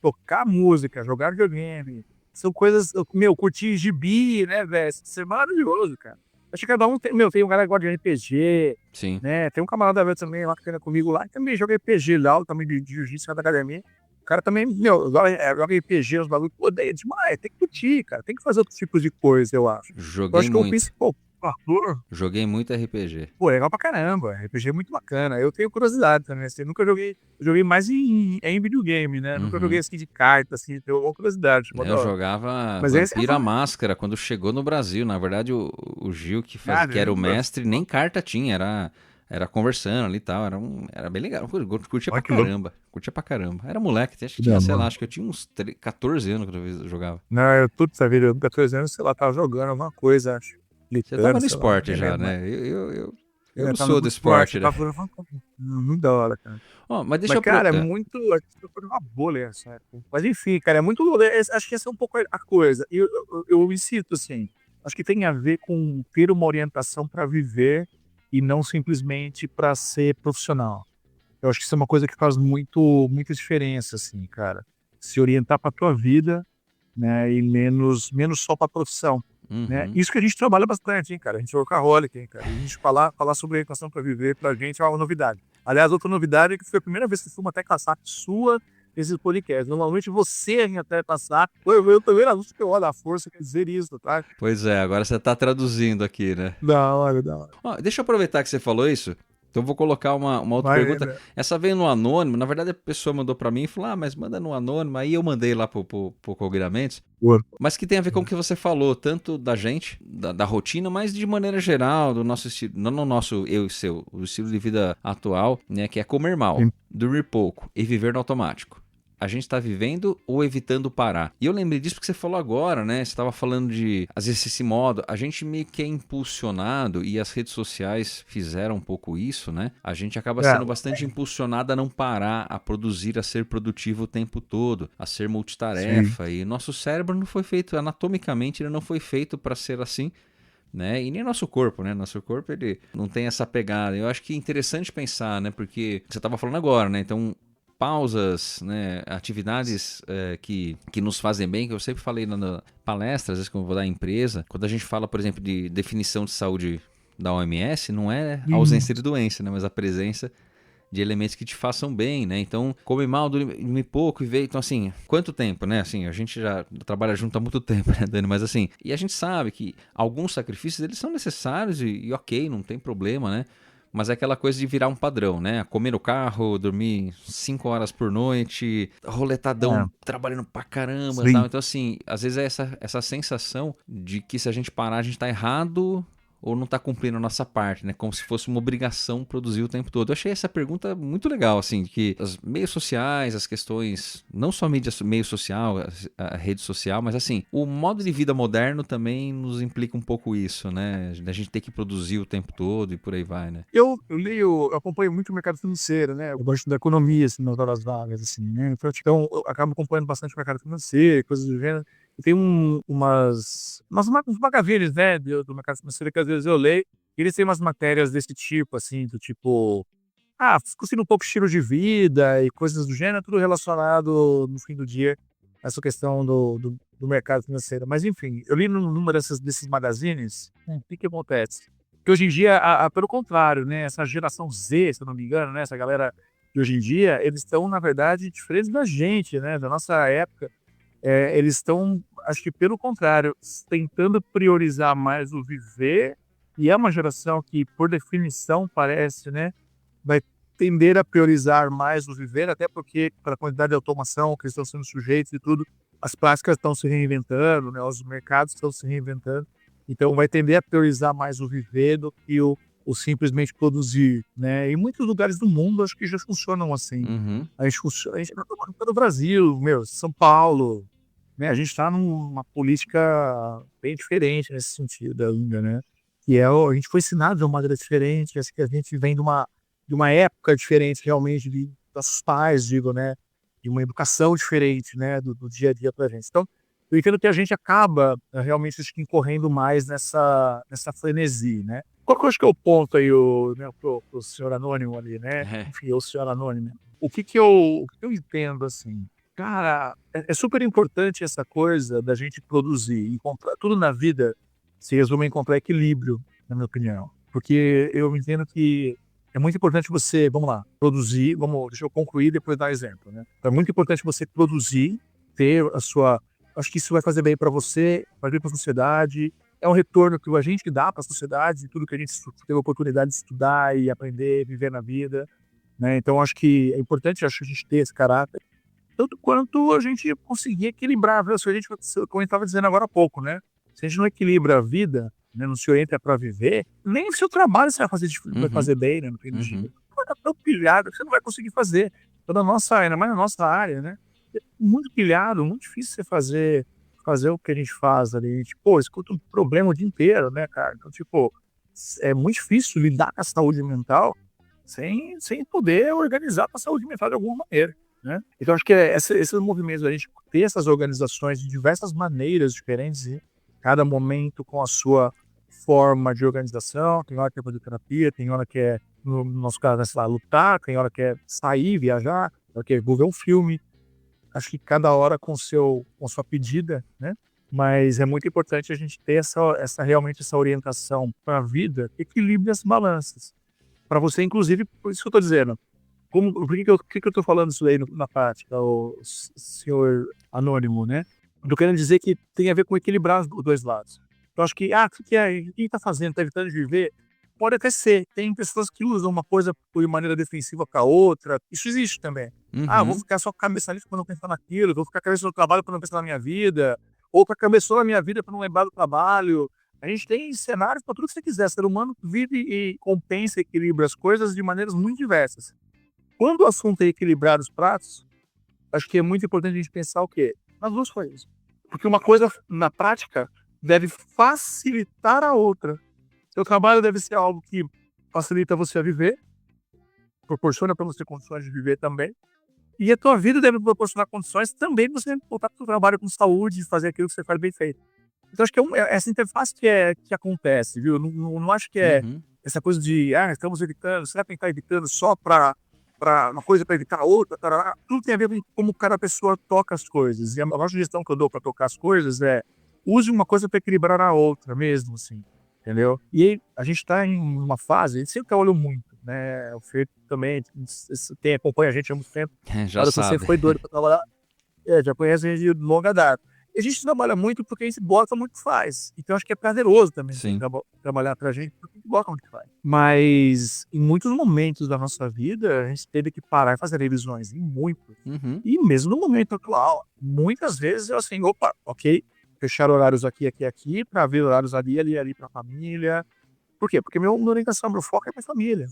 [SPEAKER 3] tocar música, jogar videogame. São coisas, meu, curtir gibi, né, velho? Isso é maravilhoso, cara. Acho que cada um tem, meu, tem um cara que gosta de RPG,
[SPEAKER 2] Sim.
[SPEAKER 3] né? Tem um camarada meu também lá que treina comigo lá, que também joga RPG lá, também de jiu-jitsu na academia. O cara também, joga RPG, os bagulhos, odeia demais, tem que curtir, cara, tem que fazer outros tipos de coisa, eu acho. Eu
[SPEAKER 2] Joguei
[SPEAKER 3] acho que eu
[SPEAKER 2] muito.
[SPEAKER 3] penso, pô, Arthur,
[SPEAKER 2] Joguei muito RPG.
[SPEAKER 3] pô, legal pra caramba, RPG é muito bacana. Eu tenho curiosidade também, assim, nunca joguei mais em videogame, né? Nunca joguei assim de carta, assim, tenho alguma curiosidade. Tipo,
[SPEAKER 2] Eu jogava
[SPEAKER 3] mas esse é
[SPEAKER 2] Vampiro à Máscara quando chegou no Brasil. Na verdade, o Gil que era o mestre, nem carta tinha, era conversando ali e tal. Era bem legal. Curtia pra
[SPEAKER 3] Olha que louco.
[SPEAKER 2] caramba. Curtia pra caramba. Era moleque, acho que
[SPEAKER 3] Que da
[SPEAKER 2] tinha, sei lá,
[SPEAKER 3] mano.
[SPEAKER 2] acho que eu tinha uns 14 anos quando eu jogava.
[SPEAKER 3] Não, eu tudo essa vida, eu com 14 anos, sei lá, tava jogando alguma coisa, acho.
[SPEAKER 2] Você tava no
[SPEAKER 3] Sei lá,
[SPEAKER 2] esporte
[SPEAKER 3] nem
[SPEAKER 2] já,
[SPEAKER 3] lembro, mas
[SPEAKER 2] né? Eu não
[SPEAKER 3] tava
[SPEAKER 2] sou
[SPEAKER 3] no
[SPEAKER 2] do
[SPEAKER 3] esporte,
[SPEAKER 2] esporte, né?
[SPEAKER 3] tava falando, muito da hora, cara.
[SPEAKER 2] Ó, mas deixa
[SPEAKER 3] Mas,
[SPEAKER 2] eu...
[SPEAKER 3] cara, é muito. Acho que foi uma bolha essa época. Mas enfim, cara, é muito. Acho que essa é um pouco a coisa. E eu insisto, assim, acho que tem a ver com ter uma orientação para viver e não simplesmente para ser profissional. Eu acho que isso é uma coisa que faz muita diferença, assim, cara. Se orientar para tua vida, né, e menos só para profissão. Né?
[SPEAKER 2] Uhum.
[SPEAKER 3] Isso que a gente trabalha bastante, hein, cara. A gente é workaholic, hein, cara. E a gente falar sobre orientação para viver, pra gente é uma novidade. Aliás, outra novidade é que foi a primeira vez que eu fui uma tecla SAP sua nesse podcast. Normalmente você é a tecla SAP. Eu também na luz que eu olho a força quer dizer isso, tá?
[SPEAKER 2] Pois é, agora você tá traduzindo aqui, né?
[SPEAKER 3] Da hora, da hora.
[SPEAKER 2] Ó, deixa eu aproveitar que você falou isso. Então eu vou colocar uma outra
[SPEAKER 3] Vai,
[SPEAKER 2] pergunta.
[SPEAKER 3] né?
[SPEAKER 2] Essa veio no anônimo. Na verdade, a pessoa mandou pra mim e falou: mas manda no anônimo. Aí eu mandei lá pro Cogrilhamentos.
[SPEAKER 3] Boa.
[SPEAKER 2] Mas que tem a ver com o que você falou, tanto da gente, da rotina, mas de maneira geral, do nosso estilo, não no nosso eu e seu, o estilo de vida atual, né? Que é comer mal,
[SPEAKER 3] Sim.
[SPEAKER 2] dormir pouco e viver no automático. A gente está vivendo ou evitando parar? E eu lembrei disso porque você falou agora, né? Você estava falando de, às vezes, esse modo. A gente meio que é impulsionado, e as redes sociais fizeram um pouco isso, né? A gente acaba sendo bastante impulsionado a não parar, a produzir, a ser produtivo o tempo todo, a ser multitarefa. E nosso cérebro não foi feito, anatomicamente, ele não foi feito para ser assim. Né? E nem nosso corpo, né? Nosso corpo, ele não tem essa pegada. Eu acho que é interessante pensar, né? Porque você estava falando agora, né? Então, pausas, né, atividades que nos fazem bem, que eu sempre falei na palestra, às vezes quando eu vou dar empresa, quando a gente fala, por exemplo, de definição de saúde da OMS, não é a ausência de doença, né, mas a presença de elementos que te façam bem, né? Então, come mal, dorme pouco e vê. Então, assim, quanto tempo, né? Assim, a gente já trabalha junto há muito tempo, né, Dani? Mas, assim, e a gente sabe que alguns sacrifícios, eles são necessários e ok, não tem problema, né? Mas é aquela coisa de virar um padrão, né? Comer no carro, dormir 5 horas por noite, roletadão, trabalhando pra caramba e tal. Então, assim, às vezes é essa sensação de que se a gente parar, a gente tá errado ou não tá cumprindo a nossa parte, né? Como se fosse uma obrigação produzir o tempo todo. Eu achei essa pergunta muito legal, assim, que os meios sociais, as questões, não só meio social, a rede social, mas assim, o modo de vida moderno também nos implica um pouco isso, né? A gente ter que produzir o tempo todo e por aí vai, né?
[SPEAKER 3] Eu acompanho muito o mercado financeiro, né? Eu gosto da economia, assim, nas horas vagas, assim, né? Então, eu acabo acompanhando bastante o mercado financeiro, coisas do gênero. E tem uns magazines, né, do mercado financeiro que às vezes eu leio, e eles têm umas matérias desse tipo, assim, do tipo, discutindo um pouco estilo de vida e coisas do gênero, tudo relacionado, no fim do dia, a essa questão do mercado financeiro. Mas, enfim, eu li numa desses magazines, o que acontece? Que hoje em dia, pelo contrário, né, essa geração Z, se eu não me engano, né, essa galera de hoje em dia, eles estão, na verdade, diferentes da gente, né, da nossa época. Eles estão, acho que pelo contrário, tentando priorizar mais o viver, e é uma geração que, por definição, parece, né, vai tender a priorizar mais o viver, até porque, pela quantidade de automação que eles estão sendo sujeitos e tudo, as práticas estão se reinventando, né, os mercados estão se reinventando, então vai tender a priorizar mais o viver do que o simplesmente produzir, né? Em muitos lugares do mundo, acho que já funcionam assim.
[SPEAKER 2] Uhum.
[SPEAKER 3] A gente tá no Brasil, São Paulo, né? A gente está numa política bem diferente nesse sentido ainda, né? Que a gente foi ensinado de uma maneira diferente, acho que a gente vem de uma época diferente realmente de nossos pais, digo, né? De uma educação diferente, né? Do dia a dia pra gente. Então, eu entendo que a gente acaba realmente acho que incorrendo mais nessa frenesi, né? Qual que eu acho que é o ponto aí, né, pro senhor anônimo ali, né? Enfim, o senhor anônimo. O que eu entendo, assim? Cara, é super importante essa coisa da gente produzir. Encontrar tudo na vida se resume em encontrar equilíbrio, na minha opinião. Porque eu entendo que é muito importante você, vamos lá, produzir, deixa eu concluir e depois dar exemplo, né? Então é muito importante você produzir, ter a sua, acho que isso vai fazer bem para você, vai bem para a sociedade, é um retorno que a gente dá para a sociedade, tudo que a gente teve a oportunidade de estudar e aprender, viver na vida, né? Então acho que é importante, acho que a gente ter esse caráter, tanto quanto a gente conseguir equilibrar, viu? Se a gente, como a gente estava dizendo agora há pouco, né? Se a gente não equilibra a vida, né, não se orienta para viver, nem o seu trabalho você vai fazer, vai fazer bem, né, no fim do dia. Vai estar tão pilhado que você não vai conseguir fazer. Então, ainda mais na nossa área, né? É muito pilhado, muito difícil você fazer o que a gente faz ali. A gente, escuta um problema o dia inteiro, né, cara? Então, tipo, é muito difícil lidar com a saúde mental sem poder organizar a saúde mental de alguma maneira, né? Então, acho que esses movimentos, a gente ter essas organizações de diversas maneiras diferentes, e cada momento com a sua forma de organização, tem hora que é fazer terapia, tem hora que é, no nosso caso, sei lá, lutar, tem hora que é sair, viajar, tem hora que é ver um filme. Acho que cada hora com sua pedida, né? Mas é muito importante a gente ter realmente essa orientação para a vida, que equilibre as balanças. Para você, inclusive, por isso que eu estou dizendo, por que eu estou falando isso aí na prática, o senhor anônimo, né? Eu tô querendo dizer que tem a ver com equilibrar os dois lados. Eu acho que, o que é? Quem está fazendo? Está evitando de viver? Pode até ser. Tem pessoas que usam uma coisa de maneira defensiva com a outra. Isso existe também. Vou ficar só com a cabeça nisso para não pensar naquilo. Vou ficar com a cabeça no trabalho para não pensar na minha vida. Ou com a cabeça só na minha vida para não lembrar do trabalho. A gente tem cenários para tudo que você quiser. O ser humano vive e compensa e equilibra as coisas de maneiras muito diversas. Quando o assunto é equilibrar os pratos, acho que é muito importante a gente pensar o quê? Nas duas coisas. Porque uma coisa, na prática, deve facilitar a outra. Seu trabalho deve ser algo que facilita você a viver, proporciona para você condições de viver também. E a tua vida deve proporcionar condições também de você voltar para o trabalho com saúde e fazer aquilo que você faz bem feito. Então, acho que essa interface que acontece, viu? Não acho que é essa coisa de, estamos evitando, será que a gente está evitando só para uma coisa para evitar a outra? Tarará. Tudo tem a ver com como cada pessoa toca as coisas. E a maior sugestão que eu dou para tocar as coisas é use uma coisa para equilibrar a outra mesmo, assim. Entendeu? E aí, a gente está em uma fase, a gente sempre olhou muito, né? O Fer também acompanha a gente há muito tempo.
[SPEAKER 2] Já sabe.
[SPEAKER 3] Você foi doido para trabalhar. Já conhece a gente de longa data. E a gente trabalha muito porque a gente gosta muito que faz. Então acho que é prazeroso também trabalhar pra gente porque a gente gosta muito que faz. Mas em muitos momentos da nossa vida, a gente teve que parar e fazer revisões. Em muitos. E mesmo no momento atual, muitas vezes eu assim, fechar horários aqui, para ver horários ali pra família. Por quê? Porque minha orientação, meu foco é minha família,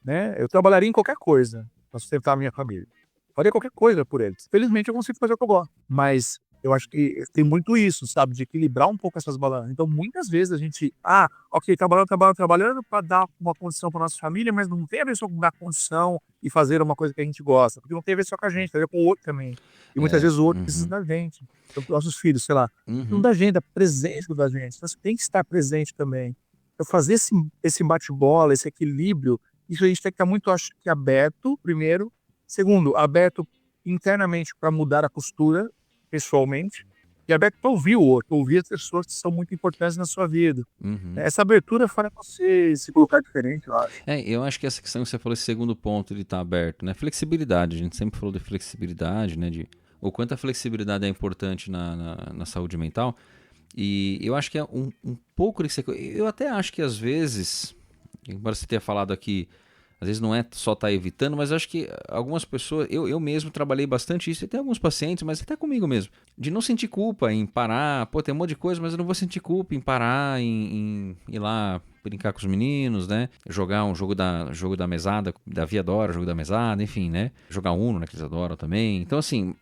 [SPEAKER 3] né? Eu trabalharia em qualquer coisa para sustentar a minha família. Faria qualquer coisa por eles. Felizmente eu consigo fazer o que eu gosto. Mas eu acho que tem muito isso, sabe? De equilibrar um pouco essas balanças. Então, muitas vezes a gente, trabalhando para dar uma condição para nossa família, mas não tem a ver só com dar condição e fazer uma coisa que a gente gosta. Porque não tem a ver só com a gente, tem a ver com o outro também. E muitas vezes o outro precisa da gente. Então, nossos filhos, sei lá, não da gente, da presença da gente. Então, você tem que estar presente também. Então, fazer esse bate-bola, esse equilíbrio, isso a gente tem que estar muito, acho que, aberto, primeiro. Segundo, aberto internamente para mudar a postura, pessoalmente, e aberto para ouvir o outro, ouvir as pessoas que são muito importantes na sua vida. Essa abertura faz você se colocar diferente, eu acho.
[SPEAKER 2] Eu acho que essa questão que você falou, esse segundo ponto, ele está aberto, né? Flexibilidade, a gente sempre falou de flexibilidade, né? O quanto a flexibilidade é importante na saúde mental. E eu acho que é um pouco... Eu até acho que às vezes, embora você tenha falado aqui, às vezes não é só estar evitando, mas eu acho que algumas pessoas, eu mesmo trabalhei bastante isso, e tem alguns pacientes, mas até comigo mesmo, de não sentir culpa em parar, tem um monte de coisa, mas eu não vou sentir culpa em parar, em ir lá brincar com os meninos, né? Jogar um jogo da mesada, Davi adora jogo da mesada, enfim, né? Jogar Uno, né? Que eles adoram também. Então, assim,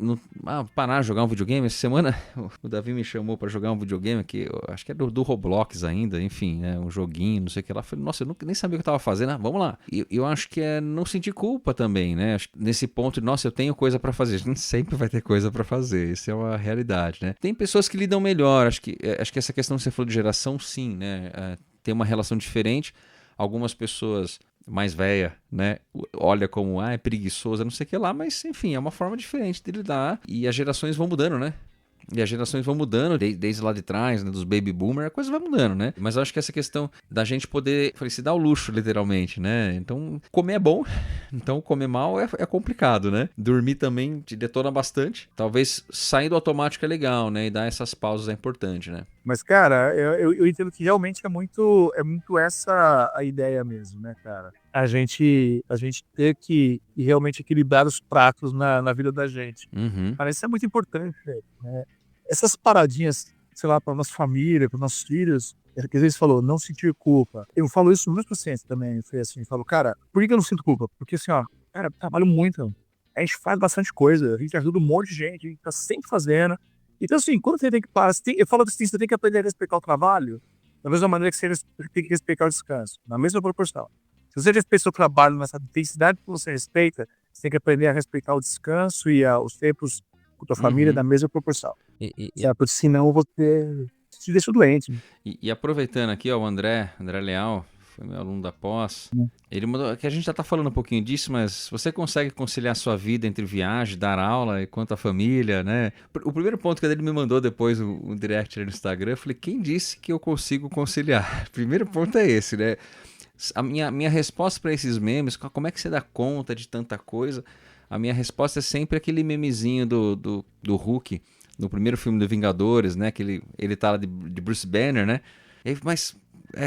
[SPEAKER 2] parar de jogar um videogame. Essa semana o Davi me chamou pra jogar um videogame que eu acho que é do Roblox ainda, enfim, né? Um joguinho, não sei o que lá. Eu falei, nossa, eu nem sabia o que eu tava fazendo. Vamos lá. E eu acho que é não sentir culpa também, né? Acho que nesse ponto, nossa, eu tenho coisa pra fazer. A gente sempre vai ter coisa pra fazer. Isso é uma realidade, né? Tem pessoas que lidam melhor. Acho que essa questão que você falou de geração, sim, né? Tem uma relação diferente. Algumas pessoas mais velhas, né, olha como, é preguiçosa, não sei o que lá, mas enfim, é uma forma diferente de lidar e as gerações vão mudando, né? E as gerações vão mudando, desde lá de trás, né, dos baby boomer, a coisa vai mudando, né? Mas eu acho que essa questão da gente poder se dar o luxo, literalmente, né? Então, comer é bom, então comer mal é complicado, né? Dormir também te detona bastante. Talvez sair do automático é legal, né? E dar essas pausas é importante, né?
[SPEAKER 3] Mas, cara, eu entendo que realmente é muito essa a ideia mesmo, né, cara? A gente ter que realmente equilibrar os pratos na vida da gente.
[SPEAKER 2] Uhum,
[SPEAKER 3] Cara, isso é muito importante, velho, né? Essas paradinhas, sei lá, para nossa família, para nossos filhos, que às vezes falou, não sentir culpa. Eu falo isso muito pacientes também. Foi assim, falo, cara, por que eu não sinto culpa? Porque assim, ó, cara, eu trabalho muito. A gente faz bastante coisa, a gente ajuda um monte de gente, a gente tá sempre fazendo. Então, assim, quando você tem que parar, eu falo assim, você tem que aprender a respeitar o trabalho da mesma maneira que você tem que respeitar o descanso, na mesma proporção. Se você respeita o seu trabalho nessa intensidade que você respeita, você tem que aprender a respeitar o descanso e os tempos com a tua família
[SPEAKER 2] uhum.
[SPEAKER 3] da mesma proporção.
[SPEAKER 2] E, e- e-
[SPEAKER 3] Certo? Porque senão você se deixa doente.
[SPEAKER 2] e aproveitando aqui, ó, o André Leal, foi meu aluno da pós.
[SPEAKER 3] Né?
[SPEAKER 2] Ele mandou, que a gente já tá falando um pouquinho disso, mas você consegue conciliar sua vida entre viagem, dar aula e quanto à família, né? O primeiro ponto que ele me mandou depois, um direct ali no Instagram, eu falei, quem disse que eu consigo conciliar? Primeiro ponto é esse, né? A minha resposta para esses memes, como é que você dá conta de tanta coisa? A minha resposta é sempre aquele memezinho do Hulk, no primeiro filme do Vingadores, né? Que ele tá lá de Bruce Banner, né? Mas,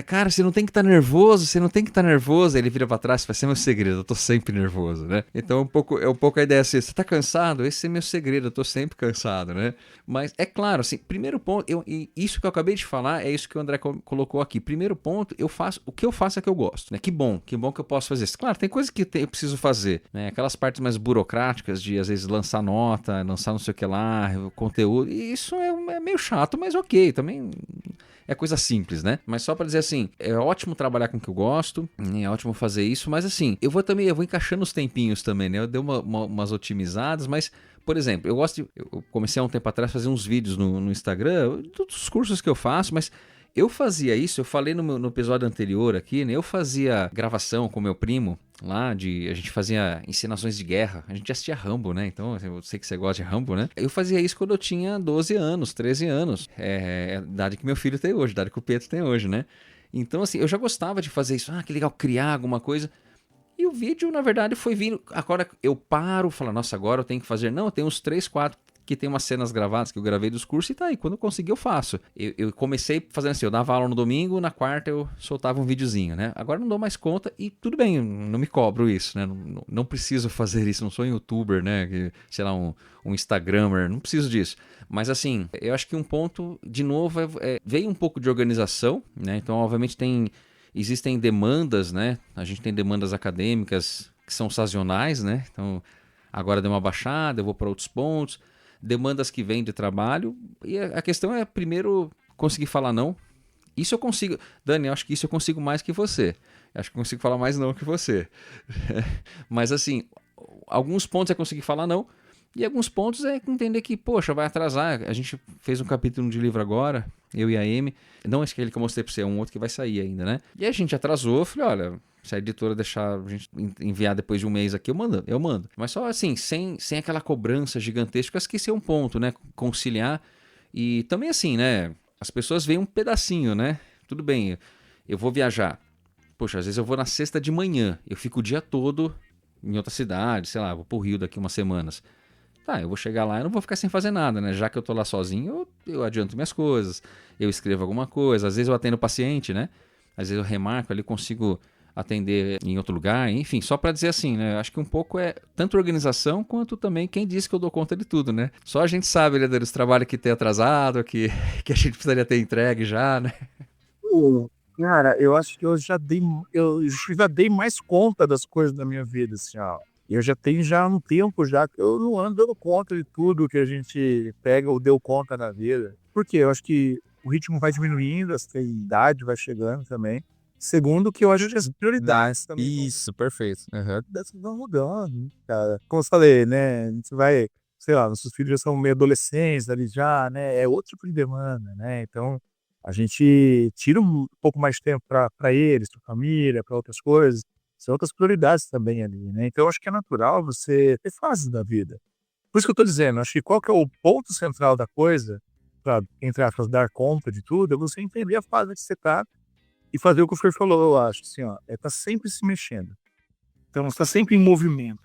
[SPEAKER 2] cara, você não tem que estar nervoso, você não tem que estar nervoso. Aí ele vira pra trás, vai ser meu segredo, eu tô sempre nervoso, né? Então é um pouco a ideia assim, você tá cansado? Esse é meu segredo, eu tô sempre cansado, né? Mas é claro, assim, primeiro ponto, e isso que eu acabei de falar é isso que o André colocou aqui. Primeiro ponto, o que eu faço é que eu gosto, né? Que bom que eu posso fazer isso. Claro, tem coisas que eu preciso fazer, né? Aquelas partes mais burocráticas de, às vezes, lançar nota, lançar não sei o que lá, conteúdo, e isso é meio chato, mas ok, também é coisa simples, né? Mas só pra dizer assim, é ótimo trabalhar com o que eu gosto, é ótimo fazer isso, mas assim, eu vou encaixando os tempinhos também, né? Eu dei umas otimizadas, mas, por exemplo, eu comecei há um tempo atrás a fazer uns vídeos no Instagram, dos cursos que eu faço, mas eu fazia isso, eu falei no episódio anterior aqui, né? Eu fazia gravação com meu primo lá, a gente fazia encenações de guerra, a gente assistia Rambo, né? Então eu sei que você gosta de Rambo, né? Eu fazia isso quando eu tinha 12 anos, 13 anos, a idade que meu filho tem hoje, a idade que o Pedro tem hoje, né? Então assim, eu já gostava de fazer isso, que legal, criar alguma coisa. E o vídeo, na verdade, foi vindo. Agora eu paro, falo, nossa, agora eu tenho que fazer. Não, tem uns 3, 4 que tem umas cenas gravadas que eu gravei dos cursos e tá aí. Quando eu conseguir, eu faço. Eu comecei fazendo assim, eu dava aula no domingo, na quarta eu soltava um videozinho, né? Agora não dou mais conta e tudo bem, não me cobro isso, né? Não preciso fazer isso, não sou um youtuber, né? Sei lá, um instagramer, não preciso disso. Mas assim, eu acho que um ponto, de novo, veio um pouco de organização, né? Então, obviamente, existem demandas, né? A gente tem demandas acadêmicas que são sazonais, né? Então, agora deu uma baixada, eu vou para outros pontos. Demandas que vêm de trabalho. E a questão é, primeiro, conseguir falar não. Isso eu consigo. Dani, eu acho que isso eu consigo mais que você. Eu acho que eu consigo falar mais não que você. Mas, assim, alguns pontos é conseguir falar não. E alguns pontos é entender que, poxa, vai atrasar. A gente fez um capítulo de livro agora, eu e a Amy. Não esse aquele que eu mostrei pra você, é um outro que vai sair ainda, né? E a gente atrasou, eu falei, olha, se a editora deixar a gente enviar depois de um mês aqui, eu mando. Mas só assim, sem aquela cobrança gigantesca, acho que esse é um ponto, né? Conciliar. E também assim, né? As pessoas veem um pedacinho, né? Tudo bem, eu vou viajar. Poxa, às vezes eu vou na sexta de manhã, eu fico o dia todo em outra cidade, sei lá, vou pro Rio daqui umas semanas. Tá, eu vou chegar lá e não vou ficar sem fazer nada, né? Já que eu tô lá sozinho, eu adianto minhas coisas, eu escrevo alguma coisa, às vezes eu atendo o paciente, né? Às vezes eu remarco ali, consigo atender em outro lugar, enfim, só pra dizer assim, né? Acho que um pouco é tanto organização quanto também quem disse que eu dou conta de tudo, né? Só a gente sabe, né, dos trabalhos que tem atrasado, que a gente precisaria ter entregue já, né?
[SPEAKER 3] Pô, cara, eu acho que eu já dei mais conta das coisas da minha vida, assim, ó. Eu já tenho já um tempo já que eu não ando dando conta de tudo que a gente pega ou deu conta na vida. Por quê? Eu acho que o ritmo vai diminuindo, a idade vai chegando também. Segundo, que eu acho que as prioridades também
[SPEAKER 4] Isso, perfeito. Aham.
[SPEAKER 3] vão mudando, cara. Como eu falei, né? A gente vai, sei lá, nossos filhos já são meio adolescentes ali já, né? É outro tipo de demanda, né? Então, a gente tira um pouco mais de tempo para eles, para família, para outras coisas. São outras prioridades também ali, né? Então, eu acho que é natural você ter fases da vida. Por isso que eu tô dizendo, acho que qual que é o ponto central da coisa, pra, entre aspas, dar conta de tudo, é você entender a fase que você tá e fazer o que o Fer falou, eu acho, assim, ó, tá sempre se mexendo. Então, você tá sempre em movimento.